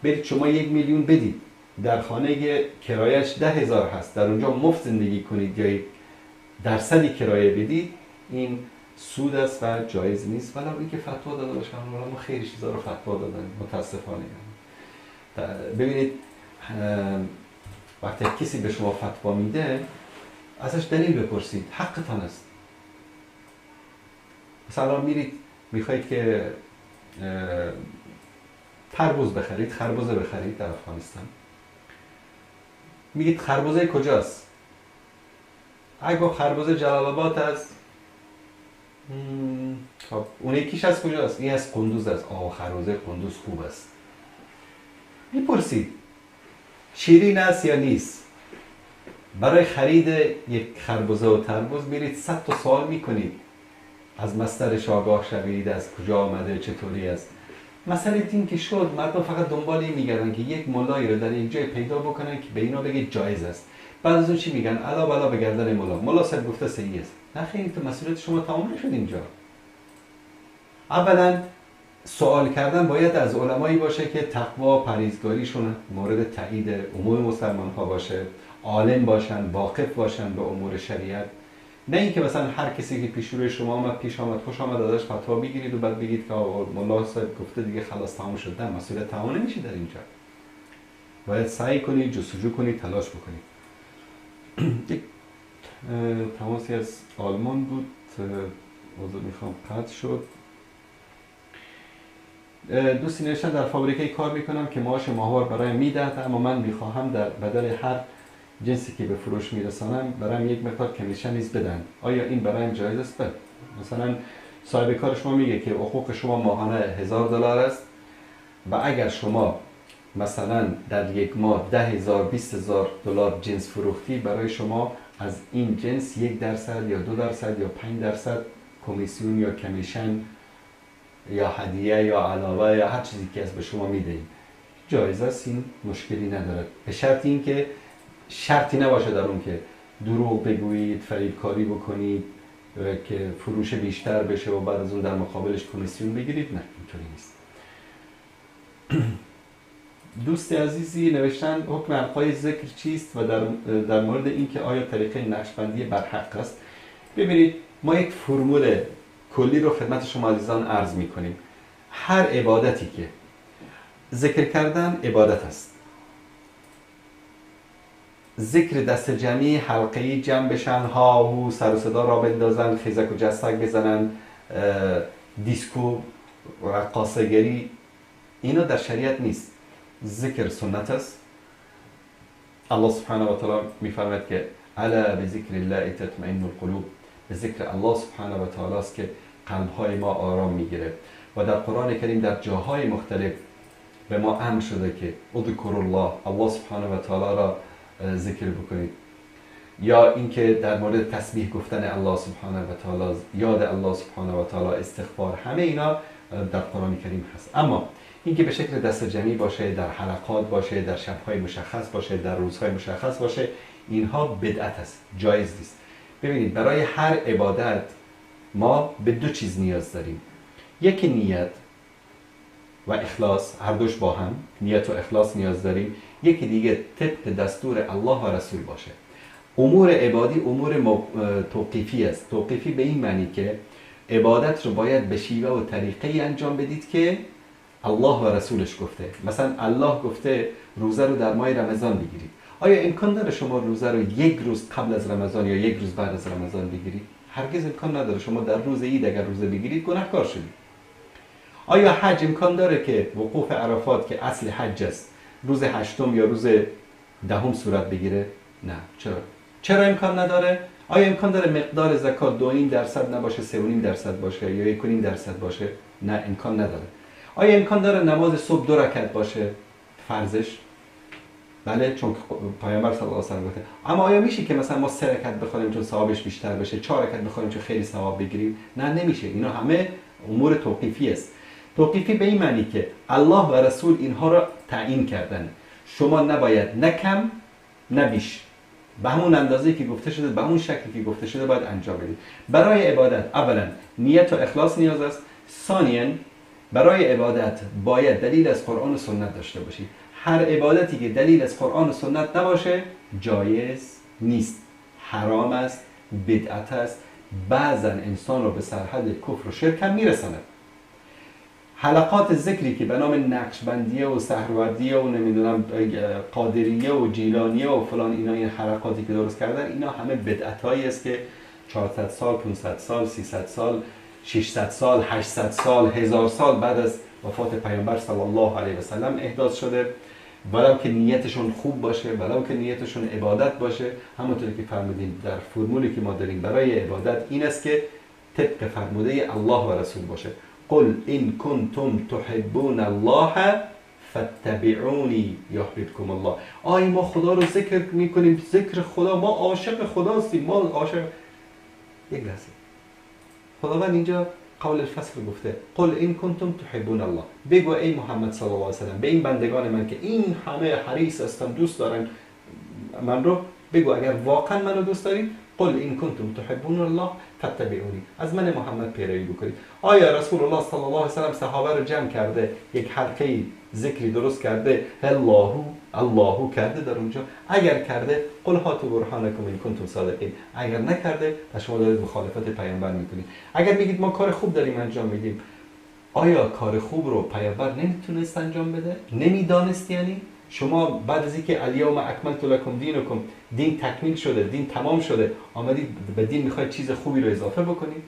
برید شما 1 میلیون بدید، در خانه کرایش 10,000 هست، در اونجا مفت زندگی کنید یا یک درصدی کرایه بدید، این سود است و جایز نیست. ولی اینکه فتوا داده باشن، ما خیلی چیزا رو فتوا دادن متاسفانه. ببینید وقتی کسی به شما فتوا میده ازش دلیل بپرسید، حقتان است. مثلا میرید میخواید که تربوز بخرید، خربزه بخرید در افغانستان، میگید خربزه کجاست؟ اگه خربزه جلال آباد است، خب اون یکیش از کجاست؟ این از قندوز است. خربزه قندوز خوب است. میپرسید شیرین است یا نیست؟ برای خرید یک خربزه و تربوز میرید 100 تا سوال میکنید، از مصدرش آگاه شوید، از کجا آمده، چطوری است. مسئله این که شد مردم فقط دنبال این میگردن که یک ملایی رو در یک جای پیدا بکنن که به اینا بگه جایز است. بعد از اون چی میگن؟ الا بلا به گردن ملا صاحب گفته صحیح است. نه خیلی، تو مسئولیت شما تمام نشد اینجا. اولا سوال کردن باید از علمایی باشه که تقوا پرهیزگاریشون مورد تایید امور مسلمان ها باشه، عالم باشن، واقف باشن به امور شریعت. نه اینکه مثلا هر کسی که پیش روی شما آمد، پیش آمد، خوش آمد، ازش فتوا بگیرید و بعد بگید که ملا صاحب گفته دیگه خلاص تمام شد. نه، مسئولیت تمام نمیشه در اینجا. باید سعی کنید، جستجو کنید، تلاش بکنید. یک تماسی از آلمان بود، موضوع میخوام قطع شد. دوستی نوشتن در فابریکه کار میکنم که معاش ماهوار برای میدهد، اما من میخواهم در بدل هر جنسی که به فروش میرسانم برایم یک مقدار کمیشن نیز بدن. آیا این برایم جایز است؟ بله. مثلا صاحب کار شما میگه که حقوق شما ماهانه $1000 است و اگر شما مثلا در یک ماه 10,000 $20,000 جنس فروختی، برای شما از این جنس 1% یا 2% یا 5% کمیسیون یا کمیشن یا هدیه یا علاوه یا هر چیزی که از به شما میدهیم جایز است، این مشکلی ندارد. به شرط این که شرطی نباشه در اون که دروغ بگویید، فریبکاری بکنید که فروش بیشتر بشه و بعد از اون در مقابلش کمیسیون بگیرید. نه، اینطوری نیست. دوست عزیزی نوشتن حکم القای ذکر چیست و در مورد اینکه آیا طریقه نقشبندی برحق است. ببینید ما یک فرمول کلی رو خدمت شما عزیزان عرض می‌کنیم. هر عبادتی که ذکر کردن عبادت است، ذکر دست جمعی حلقه‌ای جمع بشن، ها هو سر و صدا را بندازن، خیزک و جستک بزنن، دیسکو و رقاصه‌گری، اینا در شریعت نیست. ذکر سنت است. الله سبحانه و تعالی می‌فرماید که الا بذکر الله تطمئن القلوب، به ذکر الله سبحانه و تعالی است که قلب‌های ما آرام می‌گیره. و در قرآن کریم در جاهای مختلف به ما امر شده که اذکروا الله، الله سبحانه و تعالی را ذکر بکنید. یا اینکه در مورد تسبیح گفتن الله سبحانه و تعالی، یاد الله سبحانه و تعالی، استغفار، همه اینا در قرآن کریم هست. اما اینکه به شکل دست جمعی باشه، در حلقات باشه، در شب‌های مشخص باشه، در روزهای مشخص باشه، اینها بدعت است، جایز نیست. ببینید برای هر عبادت ما به 2 چیز نیاز داریم. یکی نیت و اخلاص، هر دوش با هم، نیت و اخلاص نیاز داریم. یکی دیگه طبق دستور الله و رسول باشه. امور عبادی امور توقیفی است. توقیفی به این معنی که عبادت رو باید به شیوه و طریقه انجام بدید که الله و رسولش گفته. مثلا الله گفته روزه رو در ماه رمضان بگیرید. آیا امکان داره شما روزه رو 1 روز قبل از رمضان یا 1 روز بعد از رمضان بگیرید؟ هرگز امکان نداره. شما در روز عید اگر روزه بگیرید گناهکار شدید. آیا حج امکان داره که وقوف عرفات که اصل حج است روز 8 یا روز 10 صورت بگیره؟ نه. چرا امکان نداره؟ آیا امکان داره مقدار زکات 2.5% نباشه، 3.5% باشه یا 1.5% باشه؟ نه، امکان نداره. آیا امکان داره نماز صبح 2 رکعت باشه فرضش؟ بله، چون پیامبر صلی الله علیه و آله گفته. اما آیا میشه که مثلا ما 3 رکعت بخونیم چون ثوابش بیشتر بشه، 4 رکعت بخونیم چون خیلی ثواب بگیریم؟ نه، نمیشه. اینا همه امور توقیفی است. توقیفی به این معنی که الله و رسول اینها را تعیین کردن. شما نباید نه کم نه بیش، به همون اندازه‌ای که گفته شده، به همون شکلی که گفته شده باید انجام بدید. برای عبادت اولا نیت و اخلاص نیاز است. ثانیاً برای عبادت باید دلیل از قرآن و سنت داشته باشید. هر عبادتی که دلیل از قرآن و سنت نباشه جایز نیست، حرام است، بدعت است، بعضا انسان رو به سرحد کفر و شرک هم میرساند. حلقات ذکری که به نام نقشبندیه و سهروردیه و نمیدونم قادریه و جیلانیه و فلان، اینا این حلقاتی که درست کردن، اینا همه بدعتایی است که 400 سال، 500 سال، 300 سال، 600 سال، 800 سال، 1000 سال بعد از وفات پیامبر صلی الله علیه و سلم احداث شده. ولو که نیتشون خوب باشه، ولو که نیتشون عبادت باشه، همونطوری که فرمودیم در فرمولی که ما داریم برای عبادت این است که طبق فرموده الله و رسول باشه. قل ان کنتم تحبون الله فاتبعونی یحببکم الله. ما خدا رو ذکر میکنیم، ذکر خدا، ما عاشق خدا هستیم، ما عاشق. یک لحظه، خداوند اینجا قول الفصل گفته قل ان کنتم تحبون الله. بگو ای محمد صلی الله علیه و سلم به این بندگان من که این همه حریص هستن، دوست دارن من رو، بگو اگر واقعا منو دوست دارید، قل ان کنتم تحبون الله فاتبعونی، از من محمد پیروی بکنید. آیا رسول الله صلی الله علیه و سلم صحابه رو جمع کرده، یک حلقه ذکری درست کرده، الله کرده در اونجا؟ اگر کرده قل هاتوا برهانکم ان کنتم صادقین. اگر نکرده پس شما دارید مخالفت پیامبر میکنید. اگر میگید ما کار خوب داریم انجام میدیم، آیا کار خوب رو پیامبر نمیتونست انجام بده؟ نمیدانست؟ یعنی شما بعد از اینکه الیوم اکملت لکم دینکم، دین تکمیل شده، دین تمام شده، آمدید به دین میخواید چیز خوبی رو اضافه بکنید؟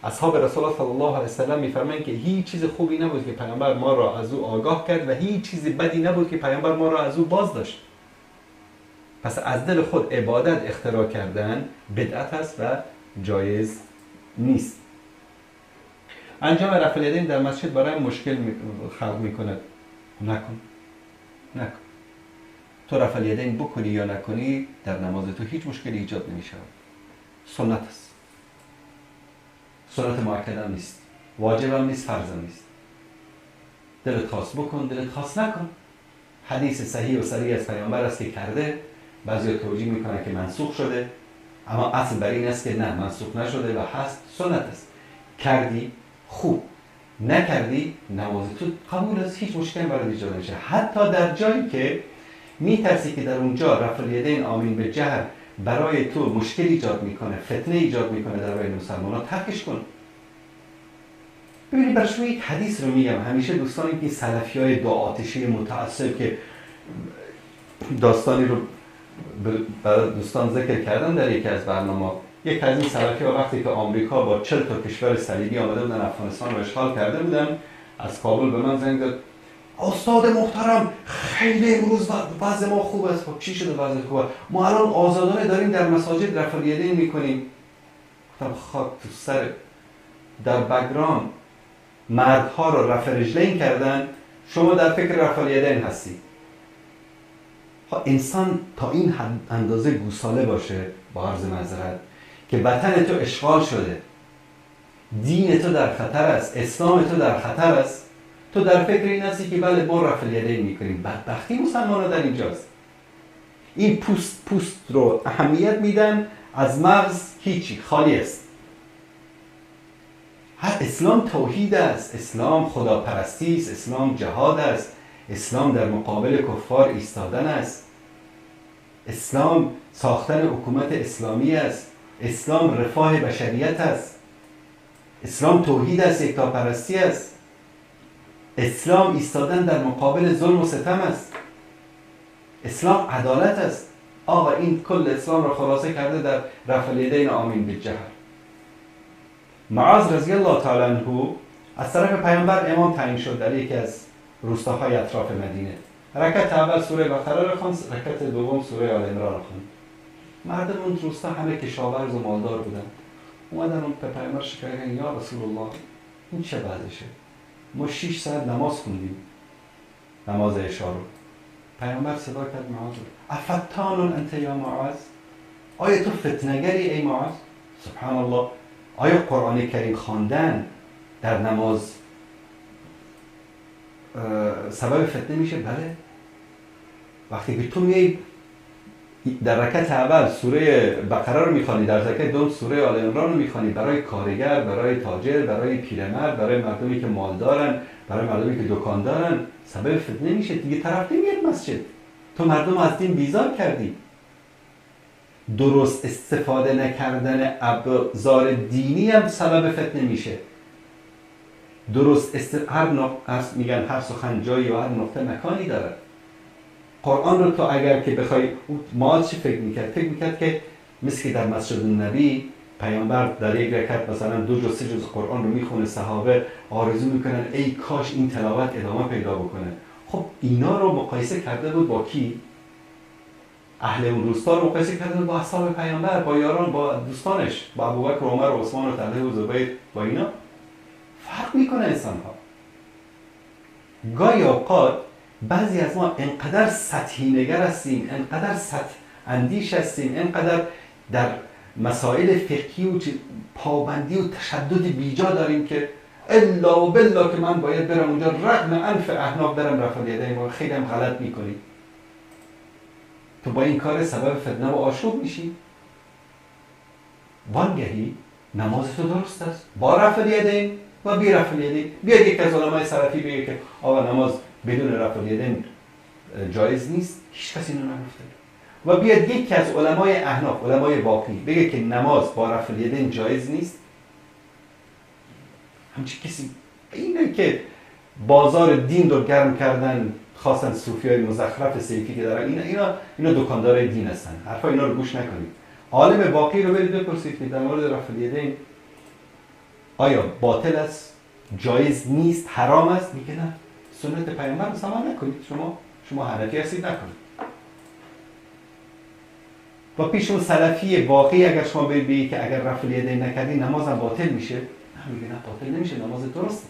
اصحاب رسول الله صلی الله علیه و سلم میفرمایند که هیچ چیز خوبی نبود که پیامبر ما را از او آگاه کرد و هیچ چیز بدی نبود که پیامبر ما را از او باز داشت. پس از دل خود عبادت اختراع کردن بدعت است و جایز نیست. انجام رفع الیدین در مسجد برای مشکل خلق میکند. نکن. تو رفع الیدین بکنی یا نکنی در نماز تو هیچ مشکلی ایجاد نمیشه. سنت است، سنت مؤکده نیست، واجب هم نیست، فرض هم نیست. دلت خواست بکن، دلت خواست نکن. حدیث صحیح و صریح از پیامبر است که کرده، بعضی توجیه میکنن که منسوخ شده، اما اصل بر این است که نه، منسوخ نشده و هست، سنت است. کردی خوب، نکردی نماز تو قبول است، هیچ مشکلی برات ایجاد نمیشه. حتی در جایی که میترسی که در اونجا رفع الیدین آمین به جهر برای تو مشکل ایجاد میکنه، فتنه ایجاد میکنه در بین مسلمانان، ترکش کن. ببینید برای شما یک حدیث رو میگم. همیشه دوستانی که سلفیای دو آتشی متعصب که داستانی رو برای دوستان ذکر کردن در یکی از برنامه، یک از این سلفی‌ها وقتی که آمریکا با 40 تا کشور صلیبی آمده بودن افغانستان رو اشغال کرده بودن، از کابل به من زنگ زد، استاد محترم خیلی امروز وضع ما خوب است. خب چی شده وضع خوبه؟ ما الان آزادانه داریم در مساجد رفع الیدین میکنیم. گفتم خاک تو سر، در بگرام مردها رو رفع رجلین کردن، شما در فکر رفع الیدین هستی. انسان تا این اندازه گوساله باشه، با عرض معذرت، که وطن تو اشغال شده، دین تو در خطر است، اسلام تو در خطر است، تو در فکر این هستی که بله ما رفع الیدین میکنیم. بدبختی مسلمان‌ها در اینجاست. این پوست رو اهمیت میدن، از مغز هیچی خالی است. اسلام توحید است، اسلام خداپرستی است، اسلام جهاد است، اسلام در مقابل کفار ایستادن است، اسلام ساختن حکومت اسلامی است، اسلام رفاه بشریت است، اسلام توحید است، یکتاپرستی است، اسلام ایستادن در مقابل ظلم و ستم است، اسلام عدالت است. آقا این کل اسلام را خلاصه کرده در رفع الیدین آمین بالجهر. معاذ رضی الله تعالی عنه از طرف پیامبر امام تعیین شد در یکی از روستاهای اطراف مدینه. رکعت اول سوره بقره را خواند، رکعت دوم سوره آل عمران را خواند. مردم اون روستا همه کشاورز و مالدار بودن. اومدن اون به پیامبر شکایت کردن، یا رسول الله این چه وضعشه؟ ما 6 ساعت نماز خوندیم، نماز عشا رو. پیامبر صدا کرد معاذ، افتانون انت یا معاذ؟ آیا تو فتنگری ای معاذ؟ سبحان الله. آیا قرآن کریم خواندن در نماز سبب فتنه میشه؟ بله. وقتی که تو میای در رکعت اول سوره بقره رو میخوانی، در رکعت دوم سوره آل عمران رو میخوانی، برای کارگر، برای تاجر، برای پیرمرد، برای مردمی که مال دارن، برای مردمی که دکان دارن، سبب فتنه میشه. دیگه طرف نمیاد مسجد. تو مردم از دین بیزار کردی. درست استفاده نکردن ابزار دینی هم سبب فتنه میشه. میگن هر سخن جایی و هر نقطه مکانی داره. قرآن رو تو اگر که بخوای، معاذ چی فکر میکرد؟ فکر میکرد که مثل که در مسجد النبی پیامبر در یک رکعت مثلا 2 جز 3 جز قرآن رو میخونه، صحابه آرزو میکنن ای کاش این تلاوت ادامه پیدا بکنه. خب اینا رو مقایسه کرده بود با کی؟ اهل اون روستا رو مقایسه کرده بود با اصحاب پیامبر، با یاران، با دوستانش، با ابوبکر و عمر و عثمان و طلحه و زبیر. با اینا فرق میکنه انسان ها. گاهی اوقات بعضی از ما انقدر سطحی نگر هستیم، انقدر سطح اندیش هستیم، انقدر در مسائل فقهی و پابندی و تشدد بیجا داریم که الا و بالله که من باید برم اونجا رغم انف احناف برم رفع الیدین و خیلی هم غلط میکنی. تو با این کار سبب فتنه و آشوب میشی. وانگهی نماز تو درست است با رفع الیدین و بی رفع الیدین. بیاید یک از علمای سلفی بگه که آقا نماز بدون رفع الیدین جایز نیست، هیچ کسی اینو نگفته. و بیاد یکی از علمای احناف، علمای باقی، بگه که نماز با رفع الیدین جایز نیست. همچین کسی اینه که بازار دین رو گرم کردن، خاصن صوفیای مزخرف سیفی که دارن، اینا دکاندار دین هستن. حرفا اینا رو گوش نکنید. عالم باقی رو برید بپرسید که در مورد رفع الیدین آیا باطل است، جایز نیست، حرام است؟ میگه نه، سنت پیامبر رو سماع نکنید. شما حنفی هستید، نکنید. و پیش اون سلفی واقعی اگر شما بگید که اگر رفع الیدین نکردی نمازم باطل میشه، میگه نه، باطل نمیشه، نماز درسته.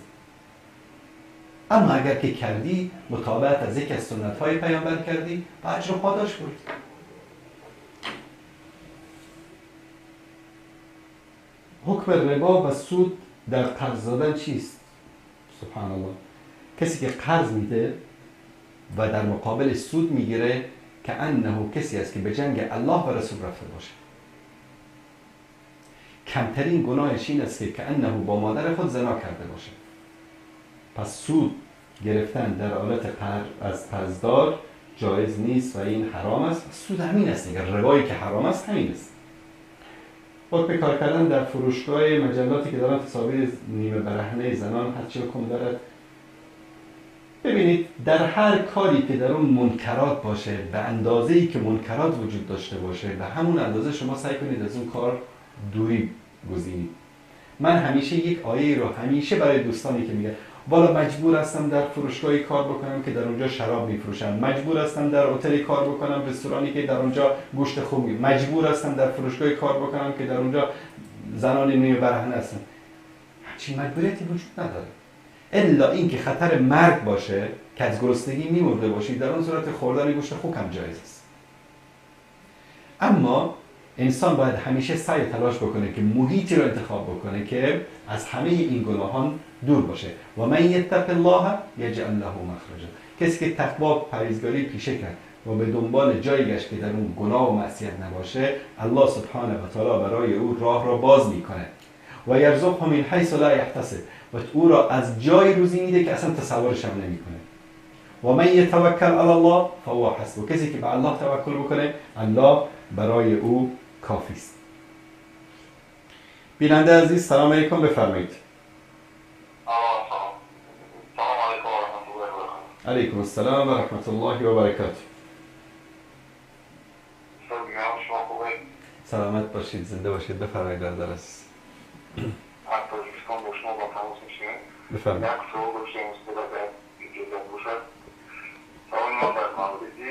اما اگر که کردی، مطابقت از یک از سنت‌های پیامبر کردی، با اجر و پاداش بردی. حکم ربا و سود در قرض دادن چیست؟ سبحان الله. کسی که قرض میده و در مقابل سود میگیره که انه کسی است که به جنگ الله و رسول رفته باشه. کمترین گناهش این است که انه با مادر خود زنا کرده باشه. پس سود گرفتن در حالت از قرضدار جایز نیست و این حرام است. سود همین است دیگه، ربایی که حرام است همین است. حکم کار کردن در فروشگاه مجلاتی که دارن تصاویر نیمه برهنه زنان هرچی حکم دارد. ببینید در هر کاری که در اون منکرات باشه، به اندازه‌ای که منکرات وجود داشته باشه، به همون اندازه شما سعی کنید از اون کار دوری گزینید. من همیشه یک آیه رو همیشه برای دوستانی که میگن والا مجبور هستم در فروشگاهی کار بکنم که در اونجا شراب میفروشن، مجبور هستم در هتلی کار بکنم، رستورانی که در اونجا گوشت خوب میفروشن، مجبور هستم در فروشگاهی کار بکنم که در اونجا زنان نیمه برهنه هستن. همچین مجبوریتی وجود نداره الا اینکه خطر مرگ باشه که از گرسنگی میمرده باشید، در اون صورت خوردن گوشت خوک هم جایز است. اما انسان باید همیشه سعی تلاش بکنه که محیطی رو انتخاب بکنه که از همه این گناهان دور باشه. و من یتق الله یجعل له مخرجا. کسی که تقوا پرهیزگاری پیشه کرد و به دنبال جایی گشت که در اون گناه و معصیت نباشه، الله سبحانه و تعالی برای او راه را باز میکنه. و یرزقه من حیث لا یحتسب. و او را از جای روزی میده که اصلا تصورش هم نمیکنه. و من یتوکل علی الله فهو حسبه. کسی که به الله توکل بکنه، الله برای او کافی است. بیننده عزیز سلام علیکم، بفرمایید. سلام علیکم و رحمت الله و برکاته. علیکم السلام و رحمت الله و برکاته. شما خوبه؟ سلامت باشید، زنده باشید، بفرمایید برادر عزیز. از تاجیکستان با شما با تماس میشیم. بفرمایید. یک سوال داشتیم مستقل اجازه باشد. سوال ما در موردی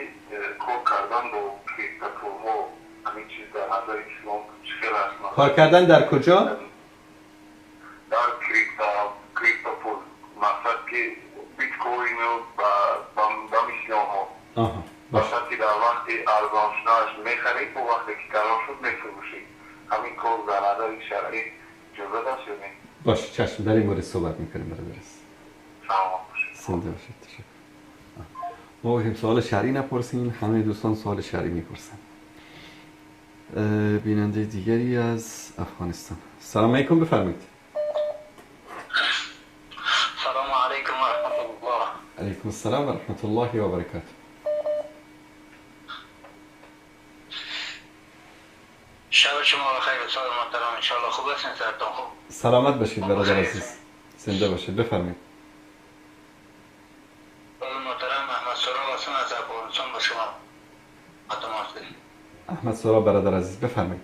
کار کردن با کریپتوها همین چیز در نظر اسلام چقدر است؟ کار کردن در کجا؟ در کریپتوپول. مثلا باشد که بیت کوین و با اسلام ها باشد که در وقت ارزان شدنش میخرید و وقتی که گران شد میفروشید. همین کار در نظر شرعی جزء دست یا نه؟ باشه چشم، در این مورد صحبت میکنیم برای برس. سلام باشید. زنده باشید. تشکر. ما هم سوال شرعی نپرسیم، همه دوستان سوال شرعی میپرسن. بیننده دیگری از افغانستان. سلام علیکم، بفرمایید. سلام علیکم و رحمت الله. علیکم السلام و رحمت الله و برکاته. شب شما بخیر استاد محترم، ان شاء الله خوب هستین؟ سرتون خوب؟ سلامت باشید برادر عزیز. زنده باشید. بفرمایید. محترم احمد سورا هستم از افغانستان با شما تماس داریم. احمد سورا برادر عزیز بفرمایید.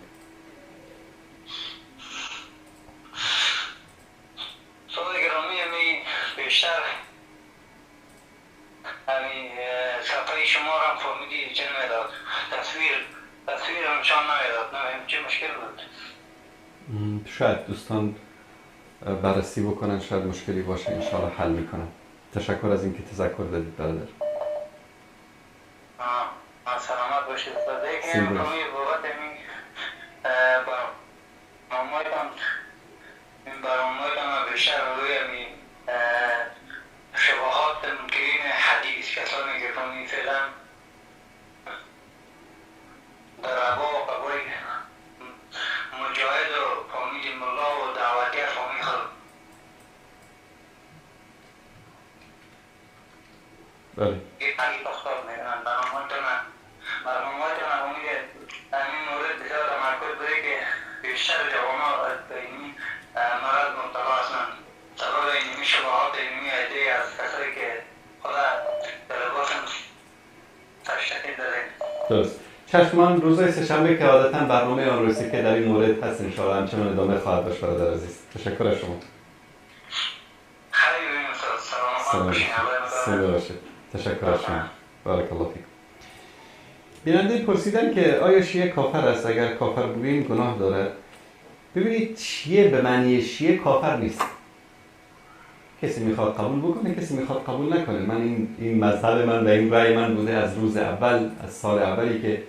سوال گرامی می بیشتر همین صفحه شما را فهمیدی چه نمیداد، تصویر همشان نمیداد، نمیم چه مشکل بود؟ شاید دوستان بررسی بکنن، شاید مشکلی باشه، انشاءالله حل میکنن. تشکر از اینکه تذکر دادید برادر. سلامت باشید استاد. یکی هم کمی بابت این برنامه‌تان بیشتر روی این شبهات منکرین حدیث، کسانی که کمی فعلا در عبا و قبول مجاهد و فامید ملا و دعوتی فامی خلق. بله. یک قلیب اختار میدونن برنامه‌تان امید این مورد بسیار تمرکز بوده که بیشتر جوان‌ها به این مرض مبتلا هستند. سبب اینمی شبهات اینمی عده از کسایی که خدا در لباسم تشکیل داده. درست. چشمان روزهای سه‌شنبه که عادتاً برنامه آن روزی که در این مورد هست انشاءالله همچنان ادامه خواهد داشت برادر عزیز. تشکر از شما. خیلی ببینیم سلام باشین. سلام باشید. تشکر از شما. بارک الله فیکم. بیننده پرسیدن که آیا شیعه کافر است؟ اگر کافر بگوییم گناه دارد. ببینید شیعه به معنی شیعه کافر نیست. کسی میخواد قبول بکنه، کسی میخواد قبول نکنه. من این مذهب من و این رأی من بوده از روز اول، از سال اولی که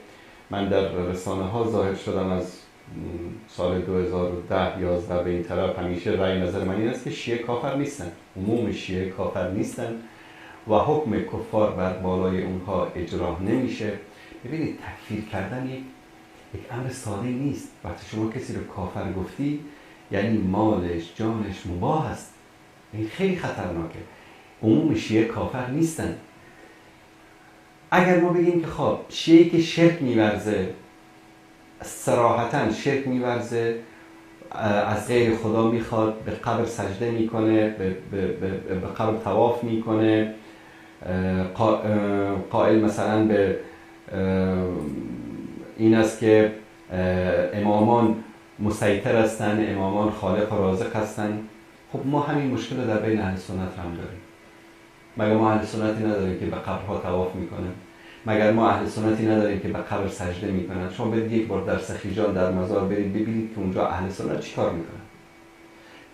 من در رسانه ها ظاهر شدم، از سال 2010 11 به این طرف همیشه رأی نظر من این است که شیعه کافر نیستن. عموم شیعه کافر نیستن و حکم کفار بر بالای اونها اجرا نمیشه. ببینید تکفیر کردن یک امر ساده نیست. وقتی شما کسی رو کافر گفتی یعنی مالش جانش مباح است. این خیلی خطرناکه. عموم شیعه کافر نیستن. اگر ما بگیم که خب شیعه که شرک می‌ورزه، صراحتاً شرک می‌ورزه، از غیر خدا میخواد، به قبر سجده میکنه، به قبر طواف میکنه، قائل مثلا به این است که امامان مسیطر هستن، امامان خالق و رازق هستن. خب ما همین مشکل رو در بین اهل سنت هم داریم. مگر ما اهل سنتی نداریم که به قبرها طواف میکنن؟ مگر ما اهل سنتی نداریم که به قبر سجده میکنن؟ شما برید یک بار در سخیجان در مزار برید ببینید که اونجا اهل سنت چیکار میکنن.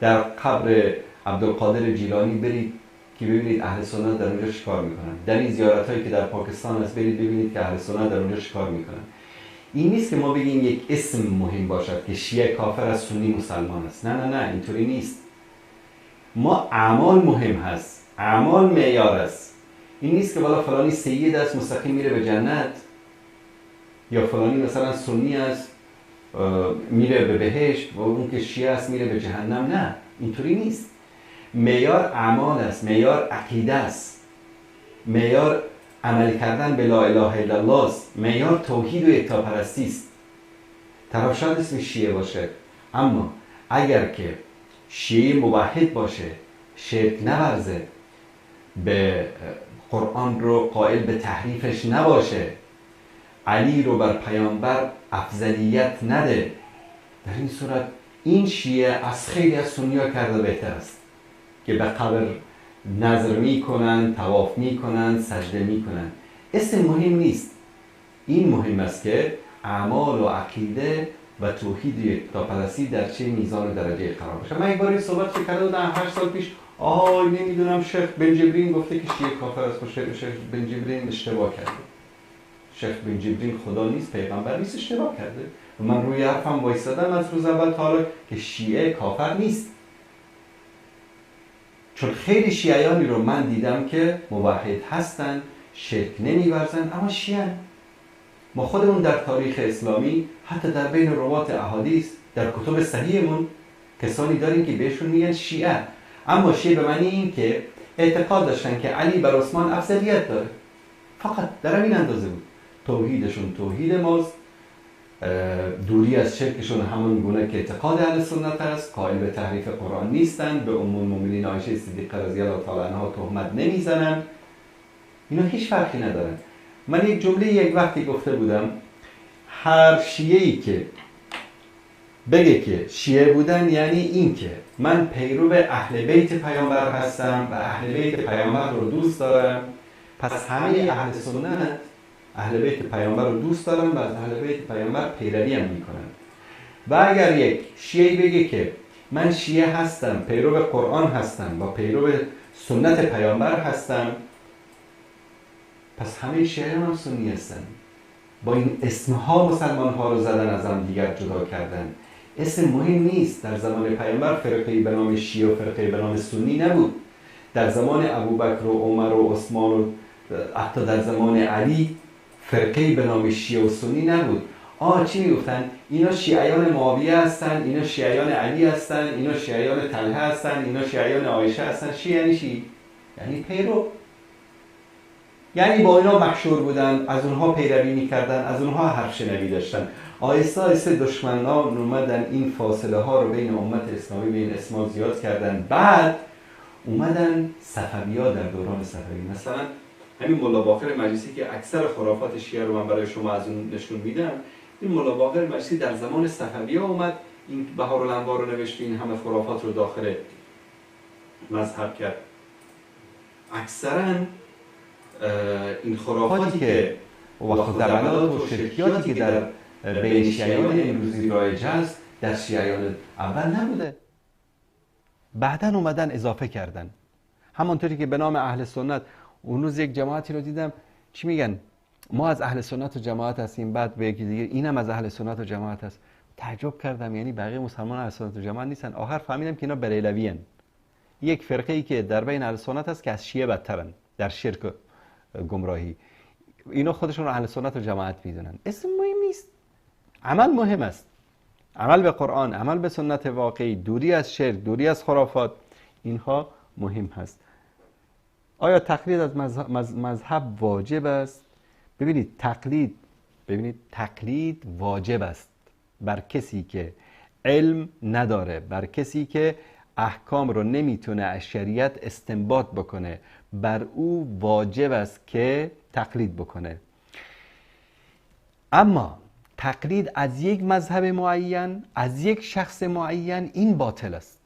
در قبر عبدالقادر جیلانی برید که ببینید اهل سنت در اونجا چیکار میکنن. در این زیارت هایی که در پاکستان هست برید ببینید که اهل سنت در اونجا چیکار میکنن. این نیست که ما بگیم یک اسم مهم باشد که شیعه کافر از سنی مسلمان است. نه اینطوری نیست. ما اعمال مهم هست، اعمال معیار است. این نیست که والا فلانی سید است مستقیم میره به جنت، یا فلانی مثلا سنی است میره به بهشت و اون که شیعه است میره به جهنم. نه اینطوری نیست. معیار اعمال است، معیار عقیده است، معیار عمل کردن به لا اله الا الله است، معیار توحید و یکتاپرستی است. طرف شاید اسم شیعه باشه، اما اگر که شیعه موحد باشه، شرک نورزه، به قرآن رو قائل به تحریفش نباشه، علی رو بر پیامبر افضلیت نده، در این صورت این شیعه از خیلی از سنی‌ها کرده بهتر است که به قبر نظر میکنن، طواف میکنن، سجده میکنن. اسم مهم نیست. این مهم است که اعمال و عقیده و توحید و یکتاپرستی در چه میزان و درجه قرار باشه. من یک بار صحبت کردم 8 سال پیش، نمیدونم شیخ بن جبرین گفته که شیعه کافر است. شیخ بن جبرین اشتباه کرده. شیخ بن جبرین خدا نیست، پیغمبر نیست، اشتباه کرده. و من روی حرفم وایسادم از روز اول تا حالا که شیعه کافر نیست. چون خیلی شیعیانی رو من دیدم که موحد هستن، شرک نمی‌ورزن، اما شیعه. ما خودمون در تاریخ اسلامی حتی در بین روات احادیث در کتب صحیحمون کسانی داریم که بهشون میگن شیعه. اما شیعه به معنی این که اعتقاد داشتن که علی بر عثمان افضلیت داره. فقط در این اندازه بود. توحیدشون توحید ماست، دوری از شرکشون همون گونه که اعتقاد اهل سنت است، قائل به تحریف قرآن نیستن، به ام المؤمنین عایشه صدیقه رضی الله تعالی عنها تهمت نمیزنن. اینا هیچ فرقی ندارن. من یک جمله یک وقتی گفته بودم، هر شیعه‌ای که بگه که شیعه بودن یعنی این که من پیرو اهل بیت پیامبر هستم و اهل بیت پیامبر رو دوست دارم، پس همه اهل سنت اهل بیت پیامبر رو دوست دارن و از اهل بیت پیامبر پیروی هم میکنن. و اگر یک شیعه بگه که من شیعه هستم، پیرو قرآن هستم و پیرو سنت پیامبر هستم، پس همه شیعه هم سنی هستن. با این اسمها مسلمان ها رو زدن، از هم دیگر جدا کردن. اسم مهم نیست. در زمان پیامبر فرقه به نام شیعه و فرقه به نام سنی نبود. در زمان ابوبکر و عمر و عثمان و حتی در زمان علی فرقه به نام شیعه و سنی نبود. چی میگفتن؟ اینا شیعیان معاویه هستن، اینا شیعیان علی هستن، اینا شیعیان طلحه هستن، اینا شیعیان عایشه هستن. شیعه یعنی چی؟ یعنی پیرو. یعنی با اینا محشور بودن، از اونها پیروی میکردن، از اونها حرف شنوی داشتن. آهسته آهسته دشمنان اومدن این فاصله ها رو بین امت اسلامی بین اسما زیاد کردن. بعد اومدن صفوی‌ها در دوران صفوی، مثلا همین ملا باقر مجلسی که اکثر خرافات شیعه رو من برای شما از اون نشون میدم، این ملا باقر مجلسی در زمان صفوی‌ها اومد این بهارالانوار رو نوشت، این همه خرافات رو داخل مذهب کرد. اکثرا این خرافاتی که و خزعبلات و شرکیاتی که در بین شیعیان امروزی رایج هست در شیعیان اول نبوده، بعدن اومدن اضافه کردن. همانطوری که به نام اهل سنت، اون روز یک جماعتی رو دیدم چی میگن؟ ما از اهل سنت و جماعت هستیم، بعد به یکی دیگه اینم از اهل سنت و جماعت هست. تعجب کردم، یعنی بقیه مسلمان اهل سنت و جماعت نیستن. آخر فهمیدم که اینا بریلوی هستند. یک فرقه ای که در بین اهل سنت هست که از شیعه بدترن در شرک گمراهی. اینا خودشون رو اهل سنت و جماعت میدونن. اسم مهم نیست، عمل مهم است. عمل به قرآن، عمل به سنت واقعی، دوری از شرک، دوری از خرافات، اینها مهم هست. آیا تقلید از مذهب واجب است؟ ببینید تقلید واجب است بر کسی که علم نداره، بر کسی که احکام رو نمیتونه از شریعت استنباط بکنه، بر او واجب است که تقلید بکنه. اما تقلید از یک مذهب معین، از یک شخص معین، این باطل است.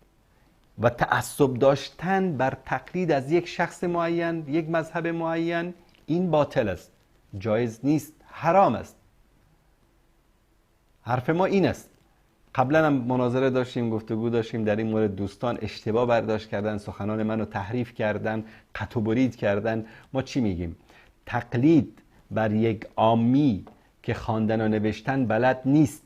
و تعصب داشتن بر تقلید از یک شخص معین، یک مذهب معین، این باطل است، جایز نیست، حرام است. حرف ما این است. قبلا هم مناظره داشتیم، گفتگو داشتیم در این مورد. دوستان اشتباه برداشت کردن، سخنان منو تحریف کردن، قطع و برید کردن. ما چی میگیم؟ تقلید بر یک عامی که خواندن و نوشتن بلد نیست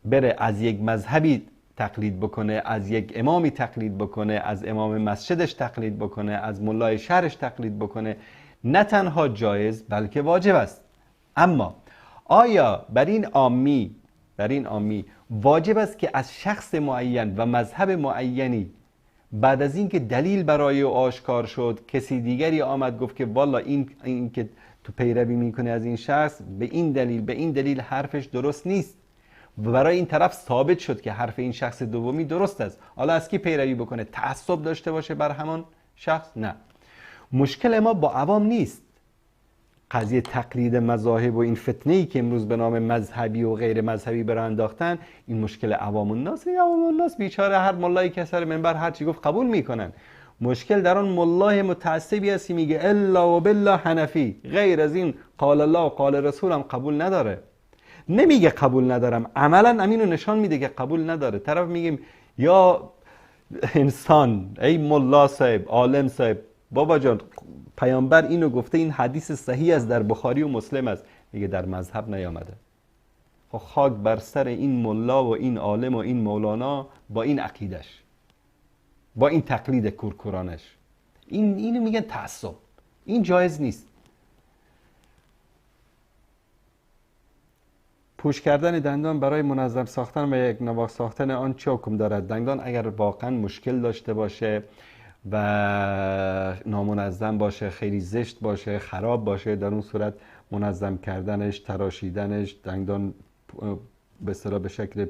بره از یک مذهبی تقلید بکنه، از یک امامی تقلید بکنه، از امام مسجدش تقلید بکنه، از ملای شهرش تقلید بکنه، نه تنها جایز بلکه واجب است. اما آیا بر این عامی واجب است که از شخص معین و مذهب معینی بعد از این که دلیل برای او آشکار شد کسی دیگری آمد گفت که والا این که تو پیروی میکنه از این شخص به این دلیل حرفش درست نیست و برای این طرف ثابت شد که حرف این شخص دومی درست است، حالا از کی پیروی بکنه؟ تعصب داشته باشه بر همان شخص؟ نه. مشکل ما با عوام نیست. قضیه تقلید مذاهب و این فتنه‌ای که امروز به نام مذهبی و غیر مذهبی برای انداختن، این مشکل عوام الناس. عوام الناس بیچاره هر ملایی که سر منبر هر چی گفت قبول میکنن. مشکل در اون ملای متعصبی است که میگه الا و بالله حنفی، غیر از این قال الله و قال رسول هم قبول نداره. نمیگه قبول ندارم، عملا امینو نشان میده که قبول نداره. طرف میگیم یا انسان، ای ملا صاحب، عالم صاحب، بابا جان پیامبر اینو گفته، این حدیث صحیح است، در بخاری و مسلم است، میگه در مذهب نیامده. خاک بر سر این ملا و این عالم و این مولانا با این عقیدش، با این تقلید کورکورانش. اینو میگن تعصب. این جایز نیست. پوش کردن دندان برای منظم ساختن و یک نواخت ساختن آن چه حکم دارد؟ دندان اگر واقعا مشکل داشته باشه و نامنظم باشه، خیلی زشت باشه، خراب باشه، در اون صورت منظم کردنش، تراشیدنش، دندان به اصطلاح به شکل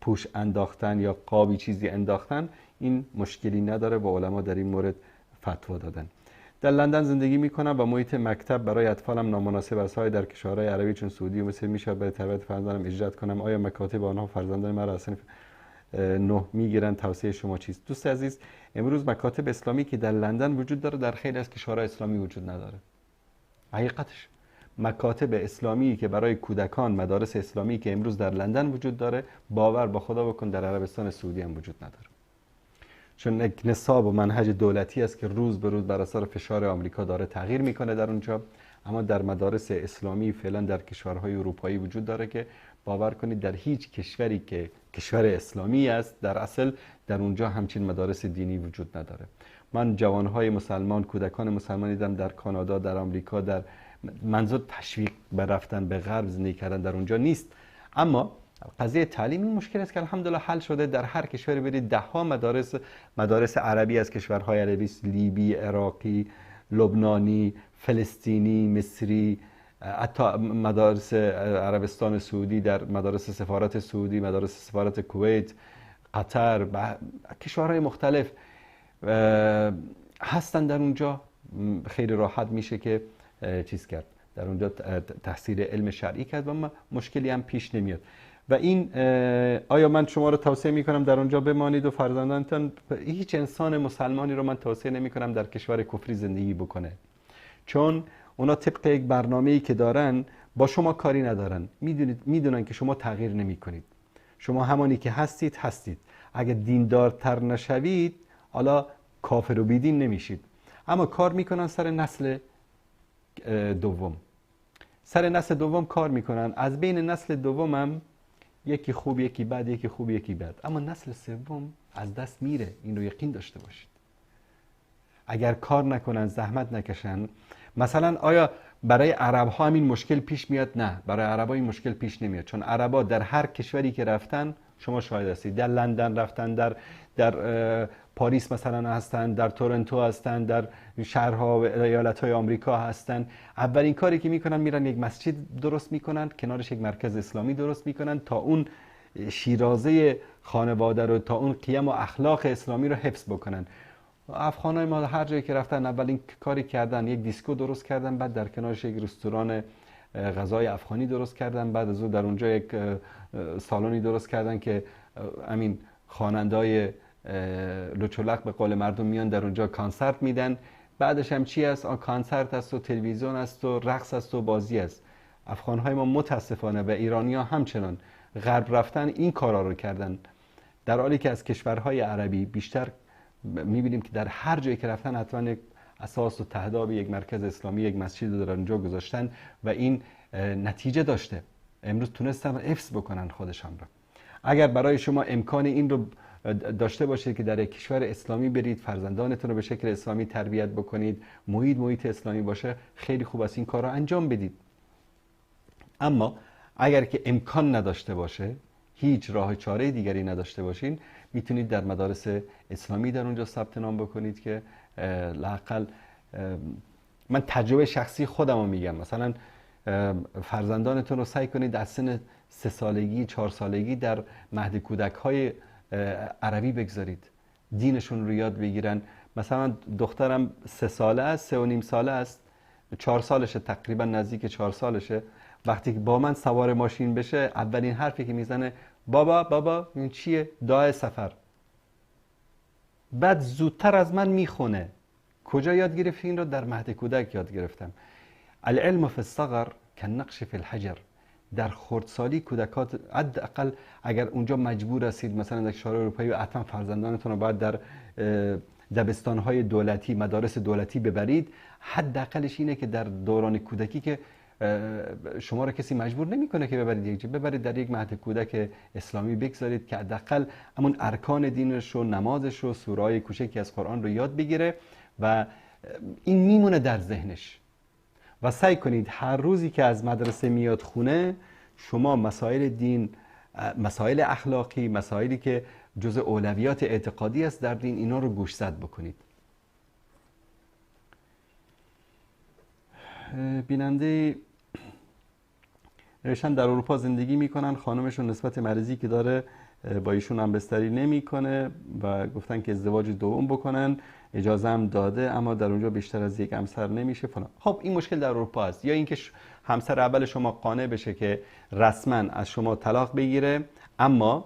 پوش انداختن یا قابی چیزی انداختن، این مشکلی نداره و علما در این مورد فتوا دادن. در لندن زندگی میکنم و محیط مکتب برای اطفالم نامناسب است. در کشورهای عربی چون سعودی و مصر میشه برای تربیت فرزندانم اجرا کنم؟ آیا مکاتب آنها فرزندان مرا از صنف 9 میگیرن؟ توصیه شما چیست؟ دوست عزیز، امروز مکاتب اسلامی که در لندن وجود داره در خیلی از کشورهای اسلامی وجود نداره. حقیقتش مکاتب اسلامی که برای کودکان، مدارس اسلامی که امروز در لندن وجود داره، باور با خدا بکن در عربستان سعودی هم وجود نداره. چون یک نصاب و منهج دولتی است که روز به روز بر اثر فشار آمریکا داره تغییر میکنه در اونجا. اما در مدارس اسلامی فعلا در کشورهای اروپایی وجود داره که باور کنید در هیچ کشوری که کشور اسلامی است در اصل در اونجا همچین مدارس دینی وجود نداره. من جوانهای مسلمان، کودکان مسلمان دیدم در کانادا، در آمریکا، در منظور تشویق به رفتن به غرب زندگی کردن در اونجا نیست. اما قضیه تعلیم این مشکل است که الحمدلله حل شده. در هر کشوری برید ده ها مدارس عربی از کشورهای عربی، لیبی، عراقی، لبنانی، فلسطینی، مصری، حتی مدارس عربستان سعودی، در مدارس سفارت سعودی، مدارس سفارت کویت، قطر و کشورهای مختلف هستن در اونجا. خیلی راحت میشه که چیز کرد، در اونجا تحصیل علم شرعی کرد و مشکلی هم پیش نمیاد. و این آیا من شما رو توصیه میکنم در اونجا بمانید و فرزندانتان؟ هیچ انسان مسلمانی رو من توصیه نمیکنم در کشور کفری زندگی بکنه، چون اونا طبق یک برنامه‌ای که دارن با شما کاری ندارن. میدونن که شما تغییر نمیکنید، شما همانی که هستید. اگه دیندارتر نشوید حالا کافر و بیدین نمیشید. اما کار میکنن سر نسل دوم. سر نسل دوم کار میکنن. از بین نسل دوم هم یکی خوب یکی بد، یکی خوب یکی بد. اما نسل سوم از دست میره. این رو یقین داشته باشید. اگر کار نکنن، زحمت نکشن، مثلا آیا برای عرب ها همین مشکل پیش میاد؟ نه، برای عرب ها این مشکل پیش نمیاد، چون عرب ها در هر کشوری که رفتن، شما شاهد هستید، در لندن رفتن، در پاریس مثلا هستن، در تورنتو هستن، در شهرها و ایالت های آمریکا هستن. اولین کاری که میکنن میرن یک مسجد درست میکنن، کنارش یک مرکز اسلامی درست میکنن تا اون شیرازه خانواده رو، تا اون قیم و اخلاق اسلامی رو حفظ بکنن. افغانای ما هر جایی که رفتن اولین کاری کردن یک دیسکو درست کردن، بعد در کنارش یک رستوران غذای افغانی درست کردن، بعد از اون در اونجا یک سالنی درست کردن که همین خواننده‌های لچولق به قول مردم میان در اونجا کانسرت میدن. بعدش هم چی است؟ کانسرت است و تلویزیون است و رقص است و بازی است. افغانهای ما متاسفانه و ایرانی‌ها همچنان غرب رفتن این کارا رو کردن، در حالی که از کشورهای عربی بیشتر میبینیم که در هر جایی که رفتن حتما یک اساس و تهداب یک مرکز اسلامی، یک مسجد رو در اونجا گذاشتن و این نتیجه داشته. امروز تونستن حفظ بکنن خودشان رو. اگر برای شما امکان این رو داشته باشید که در یک کشور اسلامی برید، فرزندانتون رو به شکل اسلامی تربیت بکنید، محیط اسلامی باشه، خیلی خوب است این کار رو انجام بدید. اما اگر که امکان نداشته باشه، هیچ راه چاره دیگری نداشته باشین، میتونید در مدارس اسلامی در اونجا ثبت نام بکنید که لااقل من تجربه شخصی خودم رو میگم، مثلا فرزندانتون رو سعی کنید از سن 3 سالگی 4 سالگی در مهد کودک‌های عربی بگذارید، دینشون رو یاد بگیرن. مثلا دخترم 3 ساله است، 3 و نیم ساله است، 4 سالشه، تقریبا نزدیک 4 سالشه. وقتی که با من سوار ماشین بشه اولین حرفی که میزنه بابا این چیه؟ دعای سفر. بعد زودتر از من میخونه. کجا یاد گرفتی این رو؟ در مهد کودک یاد گرفتم. العلم فی الصغر کالنقش فی الحجر. در خردسالی کودکات حداقل اگر اونجا مجبور هستید مثلا در کشور اروپایی و حتما فرزندانتون رو باید در دبستان‌های دولتی، مدارس دولتی ببرید، حداقلش اینه که در دوران کودکی که شما رو کسی مجبور نمیکنه که ببرید در یک مهد کودک اسلامی بگذارید که حداقل همون ارکان دینش رو، نمازش رو، سوره‌های کوچکی از قرآن رو یاد بگیره و این میمونه در ذهنش. و سعی کنید هر روزی که از مدرسه میاد خونه شما مسائل دین، مسائل اخلاقی، مسائلی که جزء اولویات اعتقادی است در دین، اینا رو گوشزد بکنید. بیننده نوشتن در اروپا زندگی میکنن، خانمشون نسبت مریضی که داره با ایشون هم بستری نمیکنه و گفتن که ازدواج دوم بکنن، اجازه هم داده اما در اونجا بیشتر از یک همسر نمیشه فلان. خب این مشکل در اروپا است. یا اینکه همسر اول شما قانع بشه که رسما از شما طلاق بگیره، اما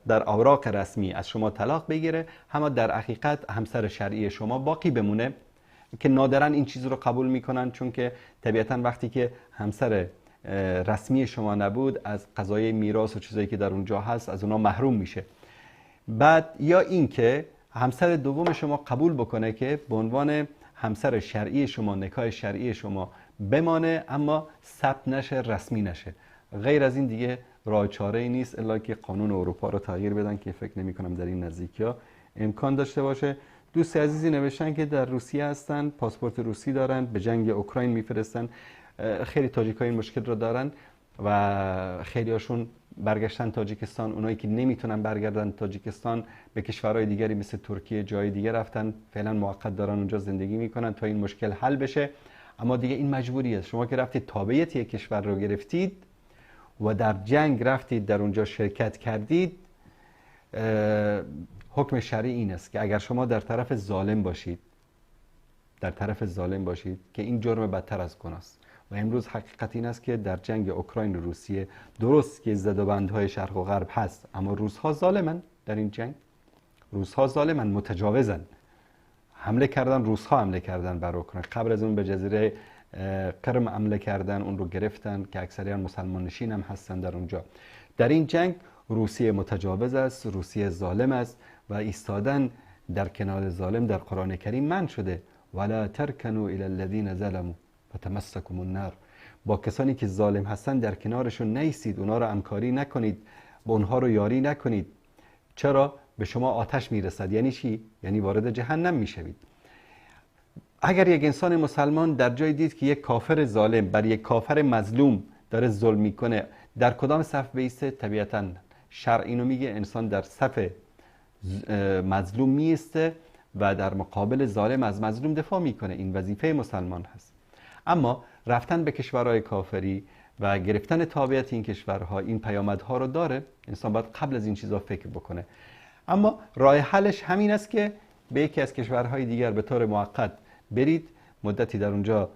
در اوراق رسمی از شما طلاق بگیره، اما در حقیقت همسر شرعی شما باقی بمونه، که نادراً این چیز رو قبول میکنن، چون که طبیعتاً وقتی که همسر رسمی شما نبود از قضایای میراث و چیزایی که در اونجا هست از اونا محروم میشه. بعد یا اینکه همسر دوم شما قبول بکنه که به عنوان همسر شرعی شما، نکاح شرعی شما بمانه اما ثبت نشه، رسمی نشه. غیر از این دیگه راه چاره‌ای نیست الا که قانون اروپا رو تغییر بدن که فکر نمی‌کنم در این نزدیکی‌ها امکان داشته باشه. دوست عزیزی نوشتن که در روسیه هستن، پاسپورت روسی دارن، به جنگ اوکراین میفرستن. خیلی تاجیک‌ها این مشکل رو دارن و خیلی هاشون برگشتن تاجیکستان. اونایی که نمیتونن برگردن تاجیکستان به کشورهای دیگری مثل ترکیه، جای دیگه رفتن، فعلا موقت دارن اونجا زندگی میکنن تا این مشکل حل بشه. اما دیگه این مجبوری است. شما که رفتید تابعیت یک کشور رو گرفتید و در جنگ رفتید در اونجا شرکت کردید، حکم شرعی این است که اگر شما در طرف ظالم باشید، که این جرم بدتر از گناه است. و امروز حقیقت این است که در جنگ اوکراین و روسیه درست که زدوبندهای شرق و غرب هست، اما روس‌ها ظالمن. در این جنگ روس‌ها ظالمن، متجاوزن. روس‌ها حمله کردن بر اوکراین. قبل از اون به جزیره قرم حمله کردن، اون رو گرفتن که اکثریت مسلمان نشین هم هستن در اونجا. در این جنگ روسیه متجاوز است، روسیه ظالم است و ایستادن در کنار ظالم در قرآن کریم منع شده. ولا ترکنوا الی الذین ظلموا فتمسکم النار. با کسانی که ظالم هستن در کنارشون نیستید، اونها رو همکاری نکنید، با اونها رو یاری نکنید. چرا؟ به شما آتش میرسد. یعنی چی؟ یعنی وارد جهنم میشوید. اگر یک انسان مسلمان در جای دید که یک کافر ظالم بر یک کافر مظلوم داره ظلم میکنه، در کدام صف بیسته؟ طبیعتاً شرع اینو میگه انسان در صف مظلوم میسته و در مقابل ظالم از مظلوم دفاع میکنه. این وظیفه مسلمان هست. اما رفتن به کشورهای کافری و گرفتن تابعیت این کشورها این پیامدها رو داره. انسان باید قبل از این چیزا فکر بکنه. اما راه حلش همین است که به یکی از کشورهای دیگر به طور موقت برید، مدتی در اونجا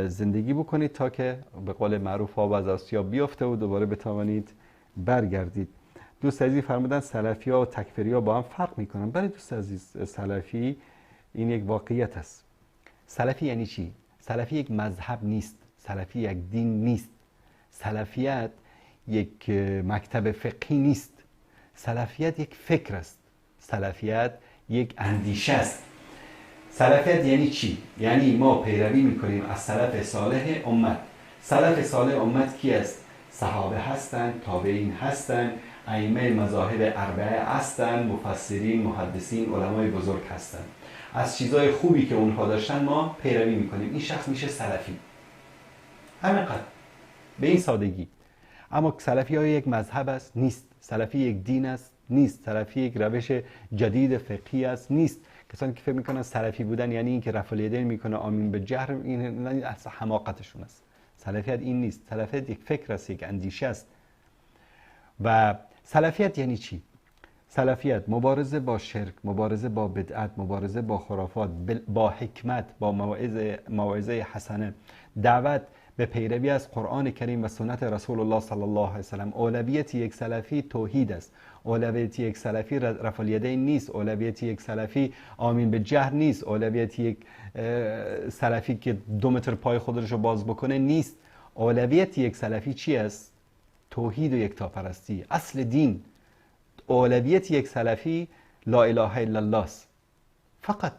زندگی بکنید تا که به قول معروف آب از آسیاب بیفته و دوباره بتوانید برگردید. دوست عزیز فرمودن سلفی ها و تکفیری ها با هم فرق میکنن. برای دوست عزیز، سلفی این یک واقعیت است. سلفی یعنی چی؟ سلفی یک مذهب نیست، سلفی یک دین نیست، سلفیت یک مکتب فقهی نیست، سلفیت یک فکر است، سلفیت یک اندیشه است. سلفیت یعنی چی؟ یعنی ما پیروی میکنیم از سلف صالح امت. سلف صالح امت کی است؟ صحابه هستند، تابعین هستند، ائمه مذاهب اربعه هستند، مفسرین، محدثین، علمای بزرگ هستند. از چیزای خوبی که اونها داشتن ما پیروی میکنیم. این شخص میشه سلفی. همینقدر، به این سادگی. اما سلفی ها یک مذهب است؟ نیست. سلفی یک دین است؟ نیست. سلفی یک روش جدید فقهی است؟ نیست. کسانی که فکر میکنن سلفی بودن یعنی این که رفع الیدین میکنه آمین به جهر، این اصلا حماقتشون است. سلفیت این نیست. سلفیت یک فکر است، یک اندیشه است. و سلفیت یعنی چی؟ سلفیت مبارزه با شرک، مبارزه با بدعت، مبارزه با خرافات، با حکمت، با موعظه حسنه، دعوت به پیروی از قرآن کریم و سنت رسول الله صلی الله علیه وسلم. اولویت یک سلفی توحید است. اولویت یک سلفی رفع الیدین نیست. اولویت یک سلفی آمین به جهر نیست. اولویت یک سلفی که 2 متر پای خودش رو باز بکنه نیست. اولویت یک سلفی چی است؟ توحید و یکتاپرستی. اصل دین، اولویت یک سلفی لا اله الا الله است فقط.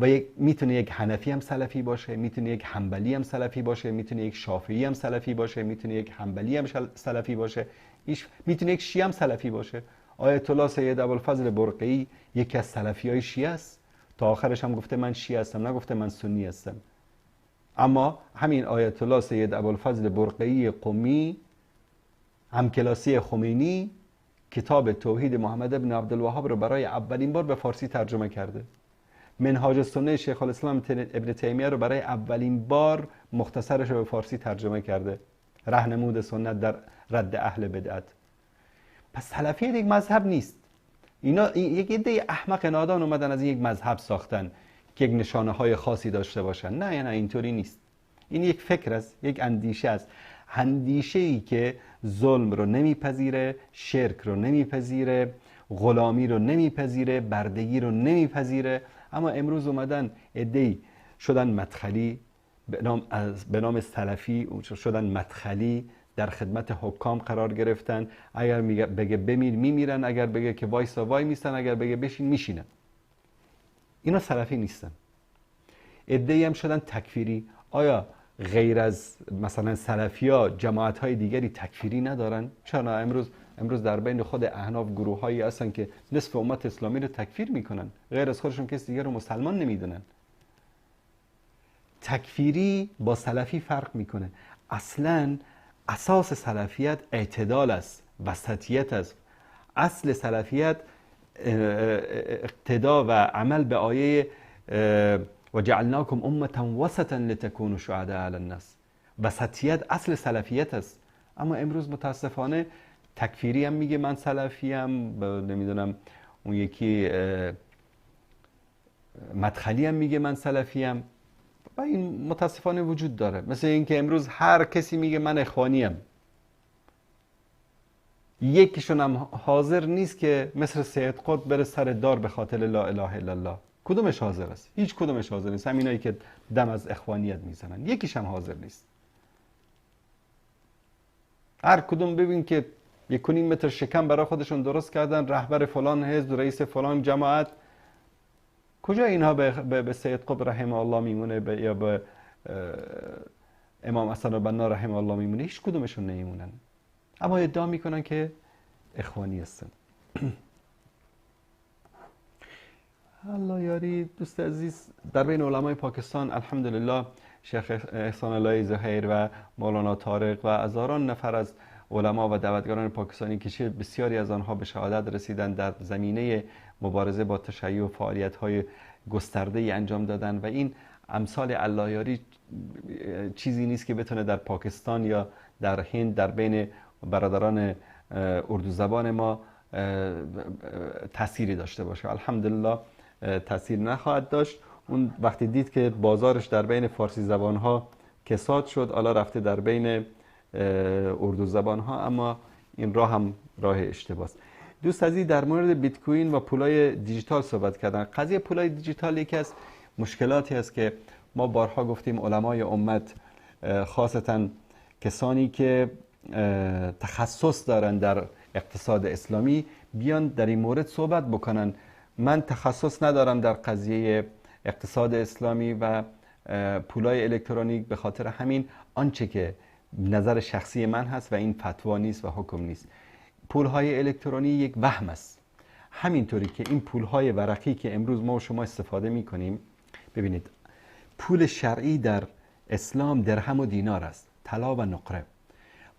و میتونه یک حنفی هم سلفی باشه، میتونه یک حنبلی هم سلفی باشه، میتونه یک شافعی هم سلفی باشه، میتونه یک حنبلی هم سلفی باشه، میتونه یک شیعه هم سلفی باشه. آیت الله سید ابوالفضل برقی یکی از سلفیای شیعه است، تا آخرش هم گفته من شیعه هستم، نگفته من سنی هستم. اما همین آیت الله سید ابوالفضل برقی قمی همکلاسی خمینی کتاب توحید محمد ابن عبدالوهاب رو برای اولین بار به فارسی ترجمه کرده. منهاج السنه شیخ الاسلام ابن تیمیه رو برای اولین بار مختصرش رو به فارسی ترجمه کرده. راهنمود سنت در رد اهل بدعت. پس سلفیت یک مذهب نیست. اینا یک عده احمق نادان اومدن از یک مذهب ساختن که یک نشانه های خاصی داشته باشن. نه اینطوری نیست. این یک فکر است، یک اندیشه است. اندیشه‌ای که ظلم رو نمیپذیره، شرک رو نمیپذیره، غلامی رو نمیپذیره، بردگی رو نمیپذیره. اما امروز اومدن عده‌ای شدن مدخلی به نام سلفی، شدن مدخلی، در خدمت حکام قرار گرفتن. اگر بگه بمیر میمیرن، اگر بگه که وایسا وای میستن، اگر بگه بشین میشینن. اینا سلفی نیستن. عده‌ای هم شدن تکفیری. آیا غیر از مثلا سلفی‌ها جماعت‌های دیگری تکفیری ندارن؟ چرا امروز در بین خود احناف گروه‌هایی هستن که نصف امت اسلامی رو تکفیر میکنن، غیر از خودشون کسی دیگر رو مسلمان نمیدونن. تکفیری با سلفی فرق میکنه. اصلاً اساس سلفیت اعتدال است، وسطیت است. اصل سلفیت اقتدا و عمل به آیه و جعلناکم امة وسطا لتکونوا شهداء علی الناس. وسطیت اصل سلفیت است. اما امروز متاسفانه تکفیری هم میگه من سلفی ام، نمیدونم اون یکی مدخلی هم میگه من سلفی ام. و این متاسفانه وجود داره. مثل اینکه امروز هر کسی میگه من اخوانی ام، یکیشون هم حاضر نیست که مثل سید قطب بره سر دار به خاطر لا اله الا الله. کدومش حاضر است؟ هیچ کدومش حاضر نیست. همینایی که دم از اخوانیت میزنن یکیش هم حاضر نیست. هر کدوم ببین که 1.5 متر شکم برای خودشون درست کردن، رهبر فلان حزب، رئیس فلان جماعت. کجا اینها به سید قطب رحمه الله میمونه یا به امام حسن البنا رحمه الله میمونه؟ هیچ کدومشون نمیمونن. اما ادعا میکنن که اخوانی هستن. الله یاری. دوست عزیز، در بین علمای پاکستان الحمدلله شیخ احسان الله ظهیر و مولانا طارق و هزاران نفر از علما و دعوتگران پاکستانی که بسیاری از آنها به شهادت رسیدن، در زمینه مبارزه با تشیع و فعالیت‌های گسترده‌ای انجام دادن. و این امثال الله یاری چیزی نیست که بتونه در پاکستان یا در هند در بین برادران اردو زبان ما تأثیری داشته باشه. الحمدلله تأثیر نخواهد داشت. اون وقتی دید که بازارش در بین فارسی زبان‌ها کساد شد، حالا رفته در بین اردو زبان‌ها، اما این راه هم راه اشتباهه. دوست عزیز، در مورد بیت کوین و پولای دیجیتال صحبت کردن. قضیه پولای دیجیتال یکی از مشکلاتی است که ما بارها گفتیم علمای امت، خاصتا کسانی که تخصص دارن در اقتصاد اسلامی، بیان در این مورد صحبت بکنن. من تخصص ندارم در قضیه اقتصاد اسلامی و پولای الکترونیک، به خاطر همین آنچه که نظر شخصی من هست و این فتوا نیست و حکم نیست. پولهای الکترونی یک وهم است. همینطوری که این پولهای ورقی که امروز ما و شما استفاده میکنیم، ببینید پول شرعی در اسلام درهم و دینار است، طلا و نقره.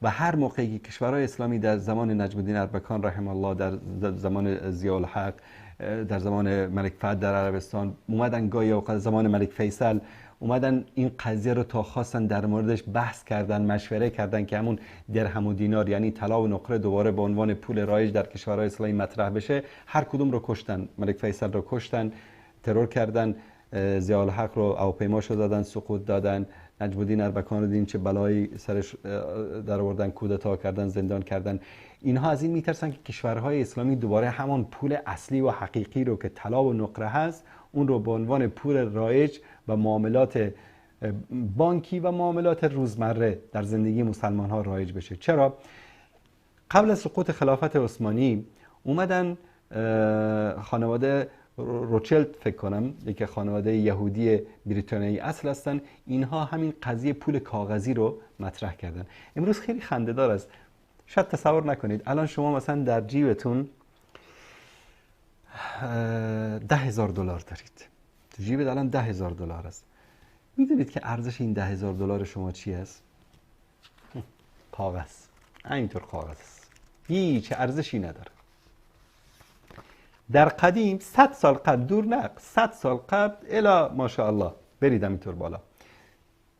و هر موقعی که کشورهای اسلامی در زمان نجم الدین اربکان رحمه الله، در زمان ضیاءالحق، در زمان ملک فهد در عربستان اومدن، گاهی اوقات زمان ملک فیصل اومدن این قضیه رو تا خواستن در موردش بحث کردن، مشوره کردن که همون درهم و دینار یعنی طلا و نقره دوباره به عنوان پول رایج در کشورهای اسلامی مطرح بشه. هر کدوم رو کشتن. ملک فیصل رو کشتن، ترور کردن، ضیاءالحق رو هواپیماشو دادن، سقوط دادن، نجم الدین اربکان رو دیدیم چه بلایی سرش در آوردن، کودتا کردن، زندان کردن. اینها از این میترسن که کشورهای اسلامی دوباره همان پول اصلی و حقیقی رو که طلا و نقره هست، اون رو به عنوان پول رایج و معاملات بانکی و معاملات روزمره در زندگی مسلمان ها رایج بشه. چرا؟ قبل از سقوط خلافت عثمانی اومدن خانواده روچلد، فکر کنم یک خانواده یهودی بریتانیایی اصل هستن، اینها همین قضیه پول کاغذی رو مطرح کردن. امروز خیلی خنده‌دار است. شاید تصور نکنید الان شما مثلا در جیبتون $10,000 دارید. تو جیبت الان $10,000 است. میدونید که ارزش این $10,000 شما چی است؟ کاغذ. اینطور کاغذ است. هیچ ارزشی نداره. در قدیم 100 سال قبل، دور نه، 100 سال قبل الا ماشاءالله بریدم اینطور بالا،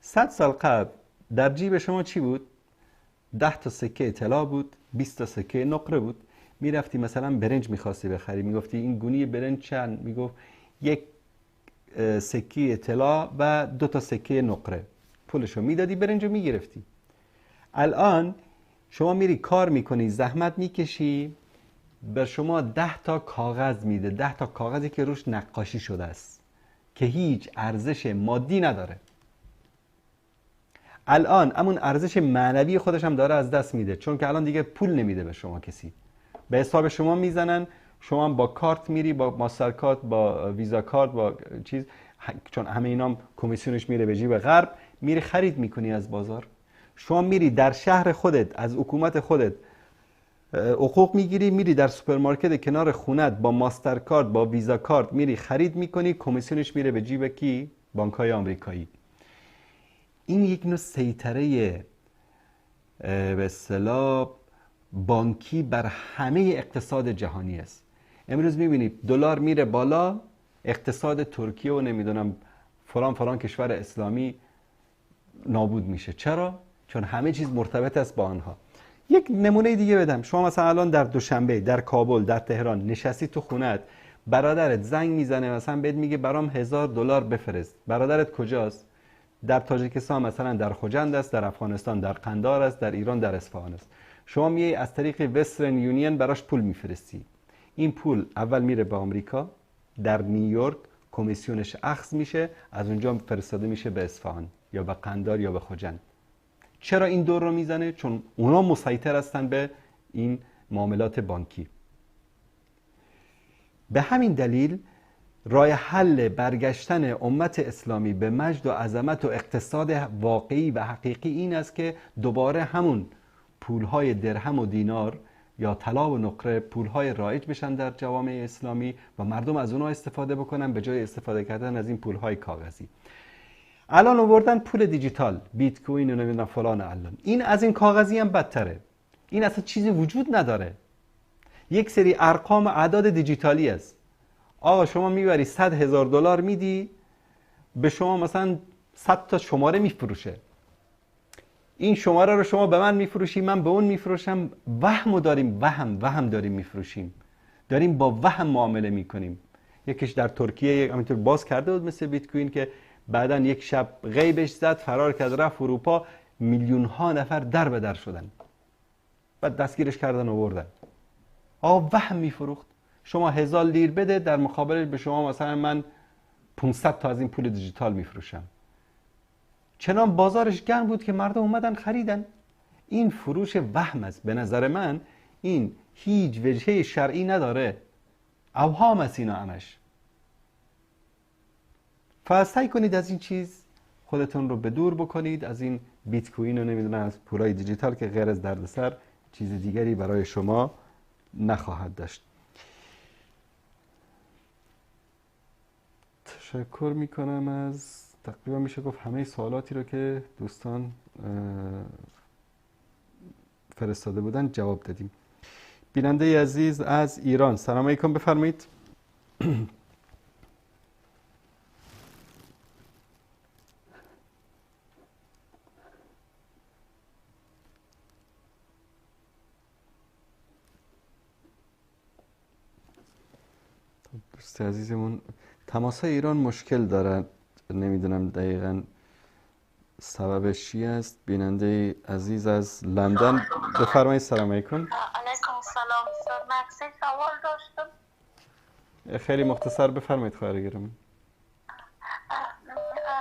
100 سال قبل در جیب شما چی بود؟ 10 تا سکه طلا بود، 20 تا سکه نقره بود. میرفتی مثلا برنج میخواستی بخری، میگفتی این گونی برنج چند؟ میگفت یک سکه طلا و 2 تا سکه نقره. پولشو میدادی، برنجو میگرفتی. الان شما میری کار میکنی، زحمت میکشی، بر شما 10 تا کاغذ میده، 10 تا کاغذی که روش نقاشی شده است که هیچ ارزش مادی نداره. الان همون ارزش معنوی خودش هم داره از دست میده، چون که الان دیگه پول نمیده به شما کسی، به حساب شما میزنن. شما با کارت میری، با ماستر کارت، با ویزا کارت، با چیز، چون همه اینام کمیسیونش میره به جیب غرب، میری خرید میکنی از بازار. شما میری در شهر خودت از حکومت خودت حقوق میگیری، میری در سوپرمارکت کنار خونت با ماستر کارت، با ویزا کارت میری خرید میکنی، کمیسیونش میره به جیب کی؟ بانک‌های آمریکایی. این یک نوع سیطره به اصطلاح بانکی بر همه اقتصاد جهانی است. امروز میبینید دلار میره بالا، اقتصاد ترکیه و نمیدونم فلان کشور اسلامی نابود میشه. چرا؟ چون همه چیز مرتبط است با آنها. یک نمونه دیگه بدم. شما مثلا الان در دوشنبه در کابل، در تهران نشستی تو خونت، برادرت زنگ میزنه مثلا بهت میگه برام $1,000 بفرست. برادرت کجاست؟ در تاجیکستان مثلا در خوجند است، در افغانستان در قندار است، در ایران در اصفهان است. شما میای از طریق وسترن یونین براش پول میفرستی. این پول اول میره به آمریکا، در نیویورک کمیسیونش اخذ میشه، از اونجا فرستاده میشه به اصفهان یا به قندار یا به خوجند. چرا این دور رو میزنه؟ چون اونا مسیطر هستن به این معاملات بانکی. به همین دلیل راه حل برگشتن امت اسلامی به مجد و عظمت و اقتصاد واقعی و حقیقی این است که دوباره همون پولهای درهم و دینار یا طلا و نقره پولهای رایج بشن در جوامع اسلامی و مردم از اونها استفاده بکنن به جای استفاده کردن از این پولهای کاغذی. الان آوردن پول دیجیتال، بیت کوین و نمیدونم فلان. الان این از این کاغذی هم بدتره. این اصلا چیزی وجود نداره. یک سری ارقام اعداد دیجیتالی است. آقا شما میبری $100,000 میدی، به شما مثلا 100 تا شماره میفروشه. این شماره رو شما به من میفروشی، من به اون میفروشم. وهم داریم میفروشیم. داریم با وهم معامله میکنیم. یکیش در ترکیه همینطور باز کرده بود مثل بیت کوین که بعداً یک شب غیبش زد، فرار کرد رفت اروپا، میلیون ها نفر در به در شدن. بعد دستگیرش کردن و آوردن. آقا وهم میفروخت. شما 1000 لیر بده، در مقابل به شما مثلا من 500 تا از این پول دیجیتال میفروشم. چنان بازارش گرم بود که مردم اومدن خریدن. این فروش وهم است. به نظر من این هیچ وجهه شرعی نداره. اوهام است اینا همش. سعی کنید از این چیز خودتون رو به دور بکنید، از این بیت کوین و نمیدونم از پولای دیجیتال که غیر از دردسر چیز دیگری برای شما نخواهد داشت. تشکر میکنم از تقریبا میشه گفت همه سوالاتی رو که دوستان فرستاده بودن جواب دادیم. بیننده عزیز از ایران، سلام علیکم، بفرمایید. دوست عزیزمون تماس‌های ایران مشکل دارد، نمیدونم دقیقاً سببش چی است. بیننده عزیز از لندن، بفرمایید. سلام علیکم. علیکم السلام. مکسی سوال داشتم. خیلی مختصر بفرمایید خواهر گرامی.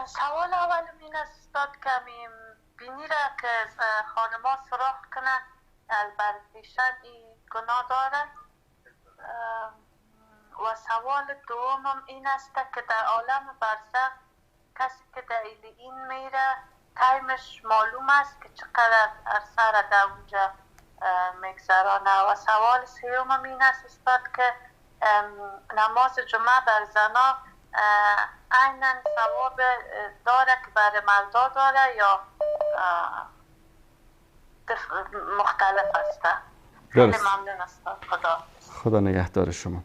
سوال اولم این است استاد که بینی را که خانما سراخ کنن بر پیشن این گناه دارن. و سوال دومم این است که در عالم برزخ کسی که در این میره تایمش معلوم است که چقدر عرصه را در اونجا میگذرانه. و سوال سومم این است استاد که نماز جمعه بر زنا عیناً ثواب داره که برای مردا داره یا مختلف است؟ خیلی ممنون استاد. خدا نگهدار شما.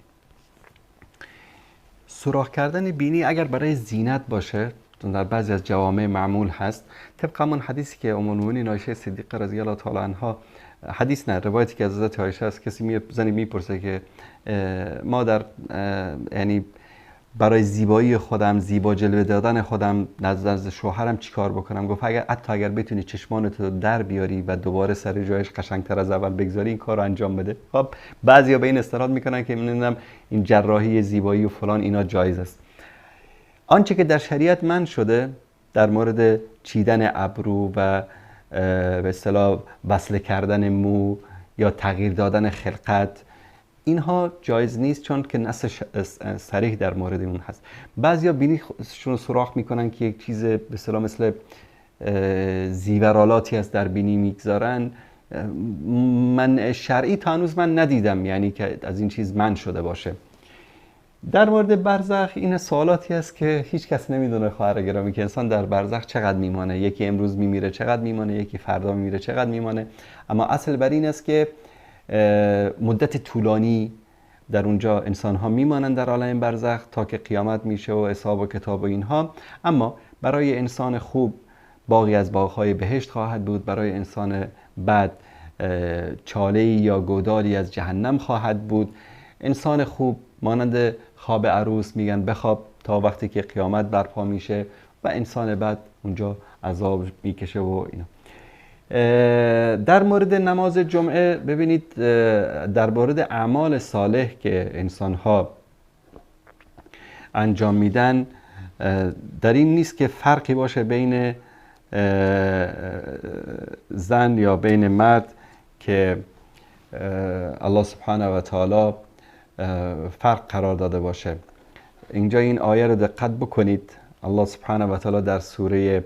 سوراخ کردن بینی اگر برای زینت باشه در بعضی از جوامع معمول هست، طبق همون حدیثی که ام المؤمنین عایشه صدیقه رضی الله تعالی عنها، حدیث نه روایتی که از حضرت عایشه است، کسی زنی میپرسه که ما در یعنی برای زیبایی خودم، زیبا جلوه دادن خودم نزد شوهرم چیکار بکنم؟ گفت اگر بتونی چشمانت رو در بیاری و دوباره سر جایش قشنگتر از اول بگذاری این کار رو انجام بده. خب بعضیا به این استناد میکنن که نمیدونم این جراحی زیبایی و فلان اینا جایز است. آنچه که در شریعت منع شده در مورد چیدن ابرو و به اصطلاح وصله کردن مو یا تغییر دادن خلقت، اینها جایز نیست چون که نص صریح در مورد اون هست. بعضیا بینیشون رو سوراخ میکنن که یک چیز به اصطلاح مثل زیورالاتی از در بینی میگذارن. من شرعی تا هنوز من ندیدم یعنی که از این چیز منع شده باشه. در مورد برزخ این سوالاتی است که هیچ کس نمیدونه خواهر گرامی که انسان در برزخ چقدر میمانه. یکی امروز میمیره چقدر میمانه، یکی فردا میمیره چقدر میمانه. اما اصل بر این است که مدت طولانی در اونجا انسان ها میمانن در عالم برزخ تا که قیامت میشه و حساب و کتاب و اینها. اما برای انسان خوب باقی از باغهای بهشت خواهد بود، برای انسان بد چاله‌ای یا گودالی از جهنم خواهد بود. انسان خوب مانند خواب عروس میگن بخواب تا وقتی که قیامت برپا میشه و انسان بد اونجا عذاب میکشه و اینا. در مورد نماز جمعه ببینید، در مورد اعمال صالح که انسان‌ها انجام میدن در این نیست که فرقی باشه بین زن یا بین مرد که الله سبحانه و تعالی فرق قرار داده باشه. اینجا این آیه رو دقت بکنید. الله سبحانه و تعالی در سوره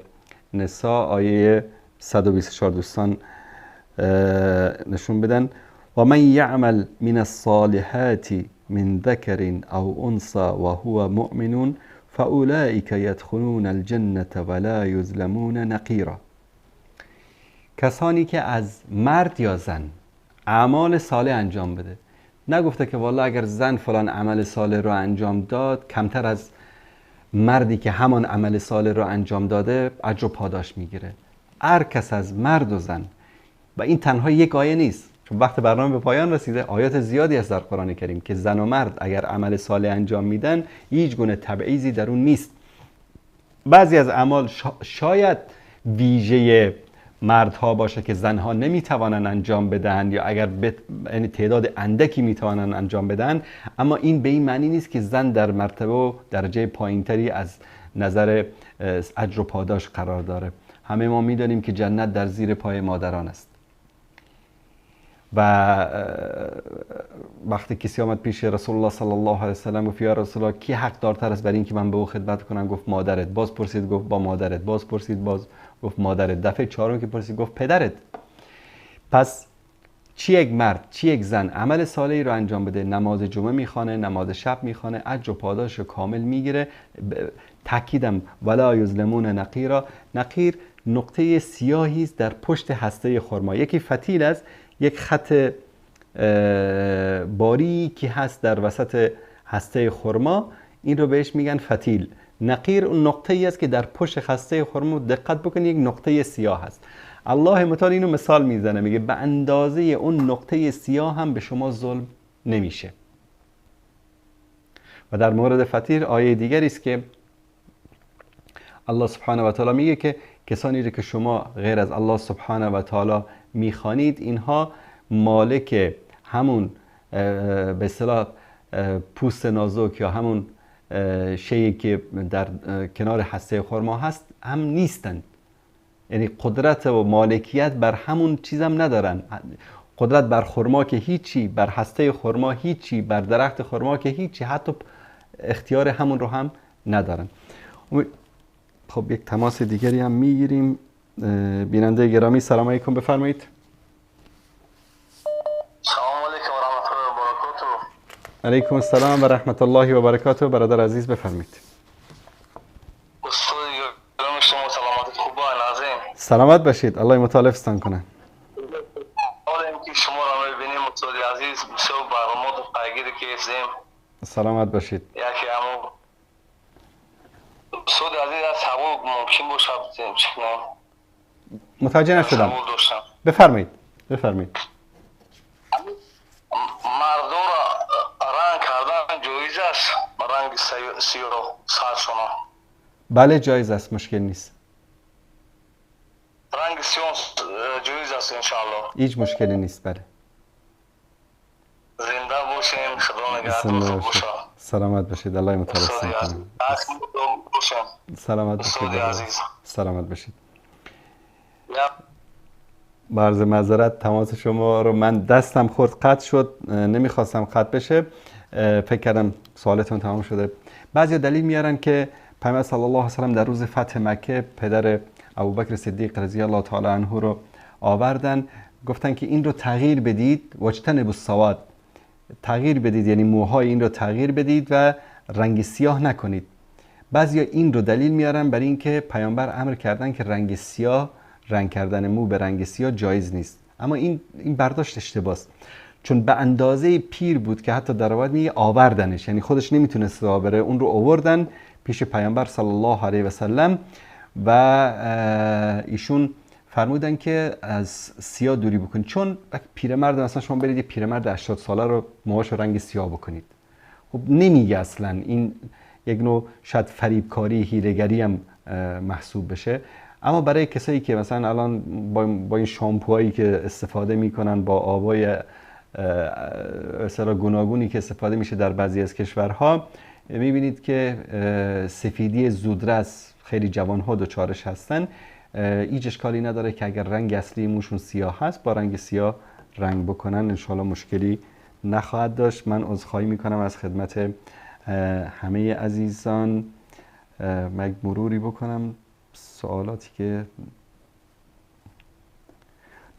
نساء آیه 124 دوستان نشون بدن: و من یعمل من الصالحات من ذکر او انثى وهو مؤمن فاولئک یدخلون الجنة ولا یظلمون نقیرا. کسانی که از مرد یا زن اعمال صالح انجام بده، نگفته که والله اگر زن فلان عمل صالح رو انجام داد کمتر از مردی که همان عمل صالح رو انجام داده اجر و پاداش میگیره. هر کس از مرد و زن، و این تنها یک آیه نیست چون وقت برنامه به پایان رسیده، آیات زیادی است در قرآن کریم که زن و مرد اگر عمل صالح انجام میدن هیچ گونه تبعیضی در اون نیست. بعضی از اعمال شاید ویژه مردها باشه که زنها نمیتوانن انجام بدن یا اگر یعنی تعداد اندکی میتوانن انجام بدن، اما این به این معنی نیست که زن در مرتبه و درجه پایینتری از نظر اجر و پاداش قرار داره. همه ما میدانیم که جنت در زیر پای مادران است و وقتی کسی آمد پیش رسول الله صلی الله علیه وسلم گفت یا رسول الله کی حق دارتر است برای اینکه من به او خدمت کنم؟ گفت مادرت. باز پرسید گفت با مادرت. باز پرسید باز گفت مادرت. دفعه چهارم که پرسید گفت پدرت. پس چی یک مرد چی یک زن عمل صالحی رو انجام بده، نماز جمعه میخوانه، نماز شب میخوانه، اجر و پاداش رو کامل میگیره. تاکیدم ولا یظلمون نقیرا. نقیر نقطه سیاهی است در پشت هسته خرما. یکی فتیل است، یک خط باریکی هست در وسط هسته خرما، این رو بهش میگن فتیل. نقیر اون نقطه ای است که در پشت هسته خرما دقت بکنید یک نقطه سیاه هست. الله متعال اینو مثال میزنه، میگه به اندازه اون نقطه سیاه هم به شما ظلم نمیشه. و در مورد فتیل آیه دیگری است که الله سبحانه و تعالی میگه که کسانی رو که شما غیر از الله سبحانه و تعالی میخوانید اینها مالک همون به اصطلاح پوست نازک یا همون شیئی که در کنار هسته خرما هست هم نیستند. یعنی قدرت و مالکیت بر همون چیز هم ندارن. قدرت بر خرما که هیچی، بر هسته خرما هیچی، بر درخت خرما که هیچی، حتی اختیار همون رو هم ندارن. خب یک تماس دیگری هم میگیریم. بیننده گرامی سلام علیکم، بفرمایید. سلام علیکم و رحمت الله و برکاته. علیکم السلام و رحمت الله و برکاته. برادر عزیز بفرمایید. استاد گرامی شما سلامت خوبه نازم. سلامت باشید، الله متعالفتان کنه. حالا اینکه شما را میبینیم استاد عزیز بسیار برنامه و پیگیری که هستیم. سلامت باشید. یکی همون استاد عزیز از سوال ممکن باشد چکنم؟ متوجه نشدم. سوال داشتم. بفرمایید. بفرمایید. مردم را رنگ کردن جایز است؟ رنگ سیاه سرشونه. بله جایز است، مشکل نیست. رنگ سیاه جایز است انشاءالله. هیچ مشکلی نیست. بله. زنده باشین، خدا نگهدار باشه. سلامت باشید، الله متعالفتان کنه. سلامت باشید. سلامت باشید. عرض معذرت تماس شما رو من دستم خورد قطع شد، نمیخواستم قطع بشه. فکر کردم سوالتون تمام شده. بعضی دلیل میارن که پیامبر صلی الله علیه و سلم در روز فتح مکه پدر ابوبکر صدیق رضی الله تعالی عنه رو آوردن، گفتن که این رو تغییر بدید، واجتنبوا السواد، تغییر بدید، یعنی موهای این رو تغییر بدید و رنگ سیاه نکنید. بعضیا این رو دلیل میارن برای اینکه پیامبر امر کردن که رنگ سیاه، رنگ کردن مو به رنگ سیاه جایز نیست. اما این برداشت اشتباهه، چون به اندازه پیر بود که حتی در روایت میگه آوردنش، یعنی خودش نمیتونست راه بره، اون رو آوردن پیش پیامبر صلی الله علیه و سلم و ایشون فرمودن که از سیاه دوری بکنید. چون پیرمرد، مثلا شما برید یه پیرمرد 80 ساله رو موهاشو رنگ سیاه بکنید، خب نمیگه اصلا. این یک نوع شاید فریبکاری، هیله‌گری هم محسوب بشه. اما برای کسایی که مثلا الان با این شامپوهایی که استفاده میکنن، با آبای اصلا گوناگونی که استفاده میشه در بعضی از کشورها، میبینید که سفیدی زودرس خیلی جوانها دچارش هستن. هیچ اشکالی نداره که اگر رنگ اصلی موشون سیاه هست با رنگ سیاه رنگ بکنن، انشالله مشکلی نخواهد داشت. من عذرخواهی میکنم از خدمت همه عزیزان. من مروری بکنم سوالاتی که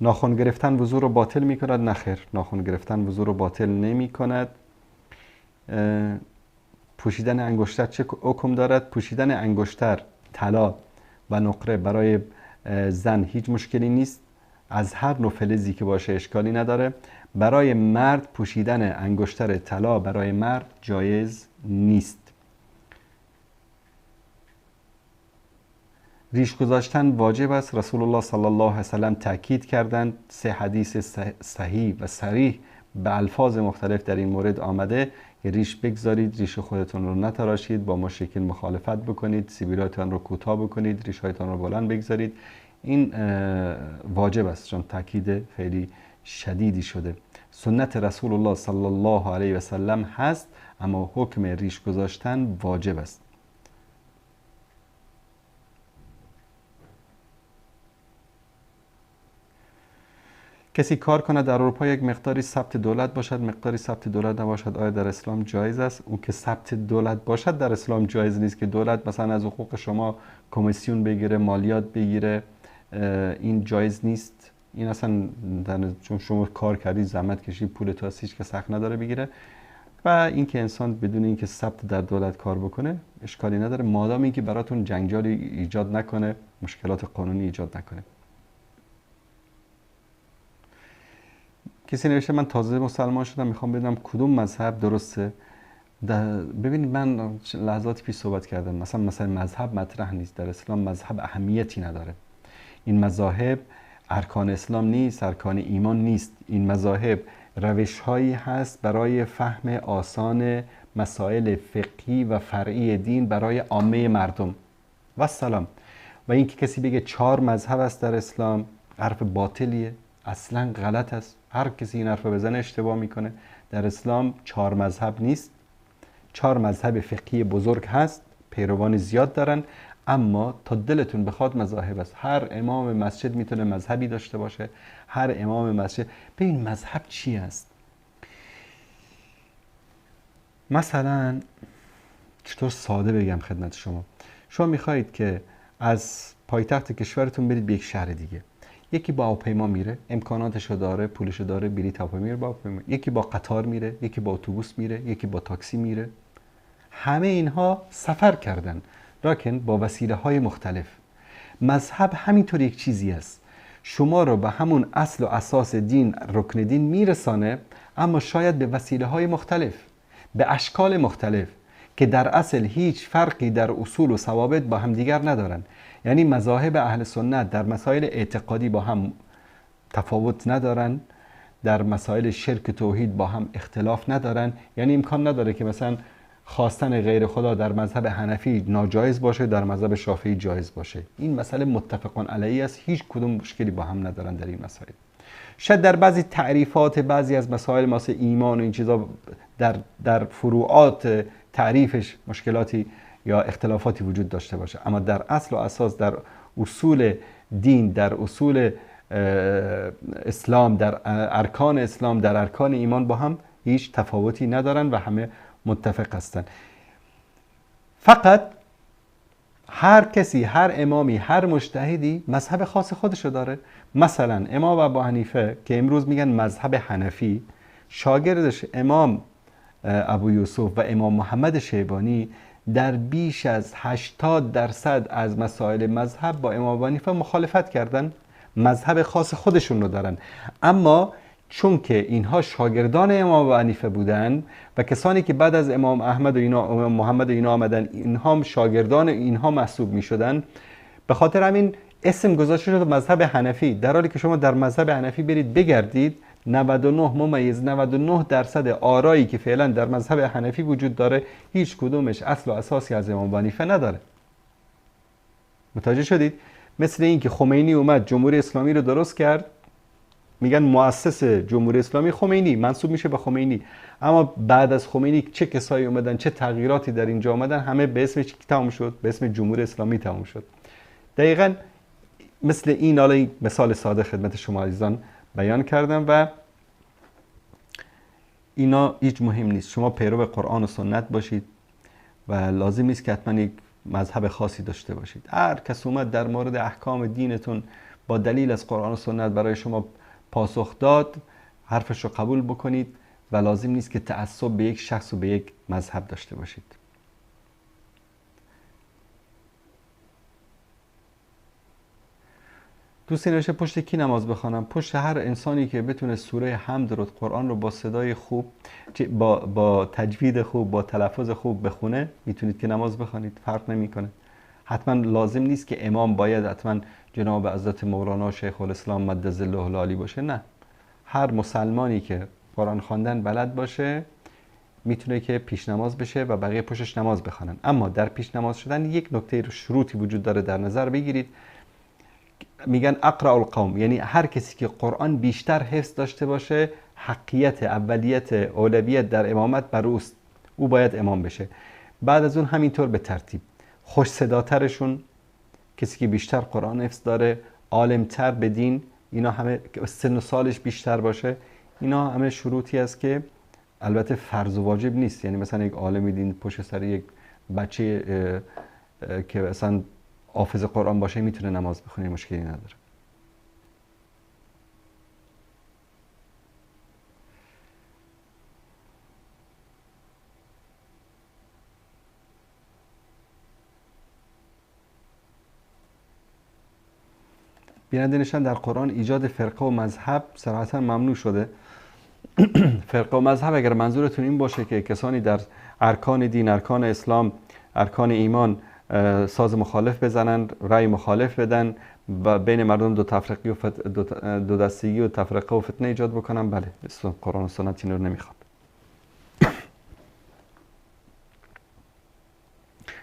ناخن گرفتن وضو رو باطل می کند. نخیر، ناخن گرفتن وضو رو باطل نمی کند. پوشیدن انگشتر چه حکم دارد؟ پوشیدن انگشتر، طلا و نقره برای زن هیچ مشکلی نیست، از هر نوع فلزی که باشه اشکالی نداره. برای مرد پوشیدن انگشتر طلا برای مرد جایز نیست. ریش گذاشتن واجب است. رسول الله صلی الله علیه و سلم تاکید کردند. 3 حدیث صحیح و صریح به الفاظ مختلف در این مورد آمده که ریش بگذارید، ریش خودتون رو نتراشید، با مشرکین مخالفت بکنید، سیبیلاتون رو کوتاه بکنید، ریش‌هایتون رو بلند بگذارید. این واجب است، چون تاکید خیلی شدیدی شده. سنت رسول الله صلی الله علیه و سلم هست، اما حکم ریش گذاشتن واجب است. کسی کار کنه در اروپا یک مقداری ثبت دولت باشد، مقداری ثبت دولت نباشد، آیا در اسلام جایز است؟ اون که ثبت دولت باشد در اسلام جایز نیست که دولت مثلا از حقوق شما کمیسیون بگیره، مالیات بگیره، این جایز نیست. این اصلا چون شما کار کردید، زحمت کشید، پول تو هیچ که سخت نداره بگیره. و اینکه انسان بدون اینکه ثبت در دولت کار بکنه اشکالی نداره، مادام اینکه براتون جنجالی ایجاد نکنه، مشکلات قانونی ایجاد نکنه. کسی نوشته من تازه مسلمان شدم، میخوام بدونم کدوم مذهب درسته. ببینید من لحظاتی پیش صحبت کردم، مثلا مذهب مطرح نیست در اسلام، مذهب اهمیتی نداره. این مذاهب ارکان اسلام نیست، ارکان ایمان نیست. این مذاهب روش‌هایی هست برای فهم آسان مسائل فقهی و فرعی دین برای عامه مردم و سلام. و اینکه کسی بگه 4 مذهب است در اسلام، حرف باطلیه، اصلا غلط است. هر کسی این حرف بزنه اشتباه میکنه. در اسلام 4 مذهب نیست. 4 مذهب فقهی بزرگ هست، پیروان زیاد دارن، اما تا دلتون بخواد مذاهب است. هر امام مسجد میتونه مذهبی داشته باشه، هر امام مسجد. ببین مذهب چی است؟ مثلا چطور ساده بگم خدمت شما میخواهید که از پایتخت کشورتون برید به یک شهر دیگه، یکی با هواپیما میره، امکاناتشو داره، پولشو داره، بلیط هواپیما میره با هواپیما، یکی با قطار میره، یکی با اتوبوس میره، یکی با تاکسی میره. همه اینها سفر کردن، لکن با وسیله های مختلف. مذهب همینطور یک چیزی است، شما رو به همون اصل و اساس دین، رکن دین میرسانه، اما شاید به وسیله های مختلف، به اشکال مختلف که در اصل هیچ فرقی در اصول و ثوابت با هم دیگر ندارن. یعنی مذاهب اهل سنت در مسائل اعتقادی با هم تفاوت ندارن، در مسائل شرک توحید با هم اختلاف ندارن. یعنی امکان نداره که مثلا خواستن غیر خدا در مذهب حنفی ناجایز باشه، در مذهب شافعی جایز باشه. این مسئله متفقان علیه است، هیچ کدوم مشکلی با هم ندارن در این مسائل. شاید در بعضی تعریفات بعضی از مسائل مثل ایمان و این چیزا در فروعات تعریفش مشکلاتی یا اختلافاتی وجود داشته باشه، اما در اصل و اساس، در اصول دین، در اصول اسلام، در ارکان اسلام، در ارکان ایمان با هم هیچ تفاوتی ندارن و همه متفق هستن. فقط هر کسی، هر امامی، هر مجتهدی مذهب خاص خودشو داره. مثلا امام ابو حنیفه که امروز میگن مذهب حنفی، شاگردش امام ابو یوسف و امام محمد شیبانی در بیش از 80% از مسائل مذهب با امام ابو حنیفه مخالفت کردن، مذهب خاص خودشون رو دارن. اما چون که اینها شاگردان امام ابو حنیفه بودن و کسانی که بعد از امام احمد و اینا، محمد و اینا آمدن، اینها هم شاگردان اینها محسوب می شدن، به خاطر همین اسم گذاشته شد مذهب حنفی، در حالی که شما در مذهب حنفی برید بگردید 99% آرایی که فعلا در مذهب حنفی وجود داره هیچ کدومش اصل و اساسی از امام ابو حنیفه نداره. متوجه شدید؟ مثل این که خمینی اومد جمهوری اسلامی رو درست کرد، میگن مؤسس جمهوری اسلامی خمینی، منسوب میشه به خمینی، اما بعد از خمینی چه کسایی اومدن، چه تغییراتی در اینجا اومدن، همه به اسم چی تموم شد؟ به اسم جمهوری اسلامی تموم شد. دقیقاً مثل این، حالا این مثال ساده خدمت شما عزیزان بیان کردم و اینا هیچ مهم نیست. شما پیرو قرآن و سنت باشید و لازم نیست که حتما یک مذهب خاصی داشته باشید. هر کس اومد در مورد احکام دینتون با دلیل از قرآن و سنت برای شما پاسخ داد، حرفش رو قبول بکنید و لازم نیست که تعصب به یک شخص و به یک مذهب داشته باشید. دوستی نوشته پشت کی نماز بخوانم؟ پشت هر انسانی که بتونه سوره حمد رو، قرآن رو با صدای خوب، با تجوید خوب، با تلفظ خوب بخونه میتونید که نماز بخوانید، فرق نمیکنه. حتما لازم نیست که امام باید حتما جناب حضرت مولانا شیخ الاسلام مد ظله العالی باشه، نه. هر مسلمانی که قرآن خواندن بلد باشه میتونه که پیش نماز بشه و بقیه پشتش نماز بخوانن. اما در پیش نماز شدن یک نکته شروطی وجود داره در نظر بگیرید. میگن اقرأ القوم، یعنی هر کسی که قرآن بیشتر حفظ داشته باشه حقیت، اولیت، اولویت در امامت بر اوست، او باید امام بشه. بعد از اون همینطور به ترتیب خوش صداترشون، کسی که بیشتر قرآن حفظ داره، عالمتر به دین، اینا همه سن و سالش بیشتر باشه، اینا همه شروطی است که البته فرض و واجب نیست. یعنی مثلا یک عالم دین پشت سر یک بچه که مثلا حافظ قرآن باشه میتونه نماز بخونه، مشکلی نداره. بیننده نشان در قرآن ایجاد فرقه و مذهب صراحتا ممنوع شده. فرقه و مذهب اگر منظورتون این باشه که کسانی در ارکان دین، ارکان اسلام، ارکان ایمان ساز مخالف بزنن، رأی مخالف بدن و بین مردم دو دستگی و تفرقه و فتنه ایجاد بکنن، بله، قرآن و سنت این رو نمیخواد.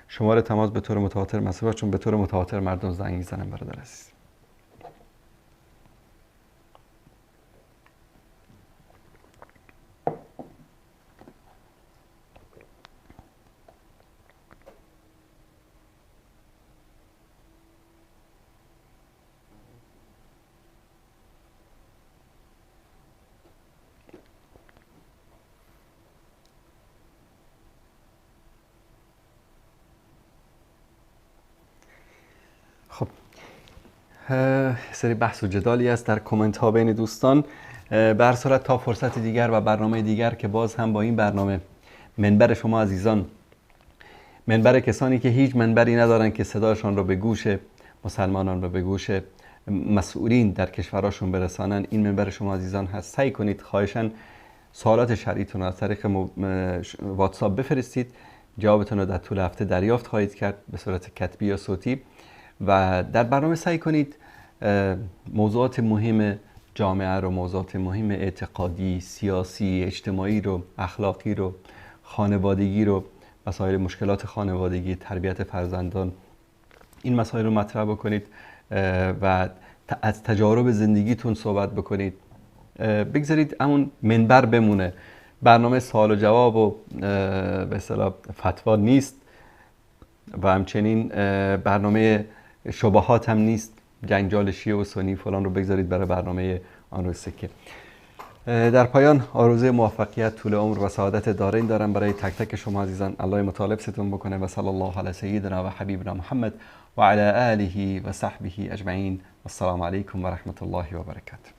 شماره تماس به طور متواتر مصرف، چون به طور متواتر مردم زنگ میزنن برادر عزیز. سری بحث و جدالی است در کامنت ها بین دوستان. به هر صورت تا فرصت دیگر و برنامه دیگر که باز هم با این برنامه منبر شما عزیزان، منبر کسانی که هیچ منبری ندارن که صداشان رو به گوش مسلمانان رو به گوش مسئولین در کشوراشون برسانن، این منبر شما عزیزان هست. سعی کنید خواهشاً سوالات شرعیتون از طریق واتساپ بفرستید، جوابتون رو در طول هفته دریافت خواهید کرد به صورت کتبی یا صوتی. و در برنامه سعی کنید موضوعات مهم جامعه رو، موضوعات مهم اعتقادی، سیاسی، اجتماعی رو، اخلاقی رو، خانوادگی رو، مسائل مشکلات خانوادگی، تربیت فرزندان، این مسائل رو مطرح بکنید و از تجارب زندگیتون صحبت بکنید. بگذارید همون منبر بمونه. برنامه سوال و جواب و به اصطلاح فتوا نیست و همچنین برنامه شبهات هم نیست. جنجال شیعه و سنی فلان رو بگذارید برای برنامه آن روز سکه. در پایان آرزوی موفقیت، طول عمر و سعادت دارین دارم برای تک تک شما عزیزان. الله مطالب ستون بکنه و صلی الله علی سیدنا و حبیبنا محمد و علی آله و صحبه اجمعین. السلام علیکم و رحمت الله و برکاته.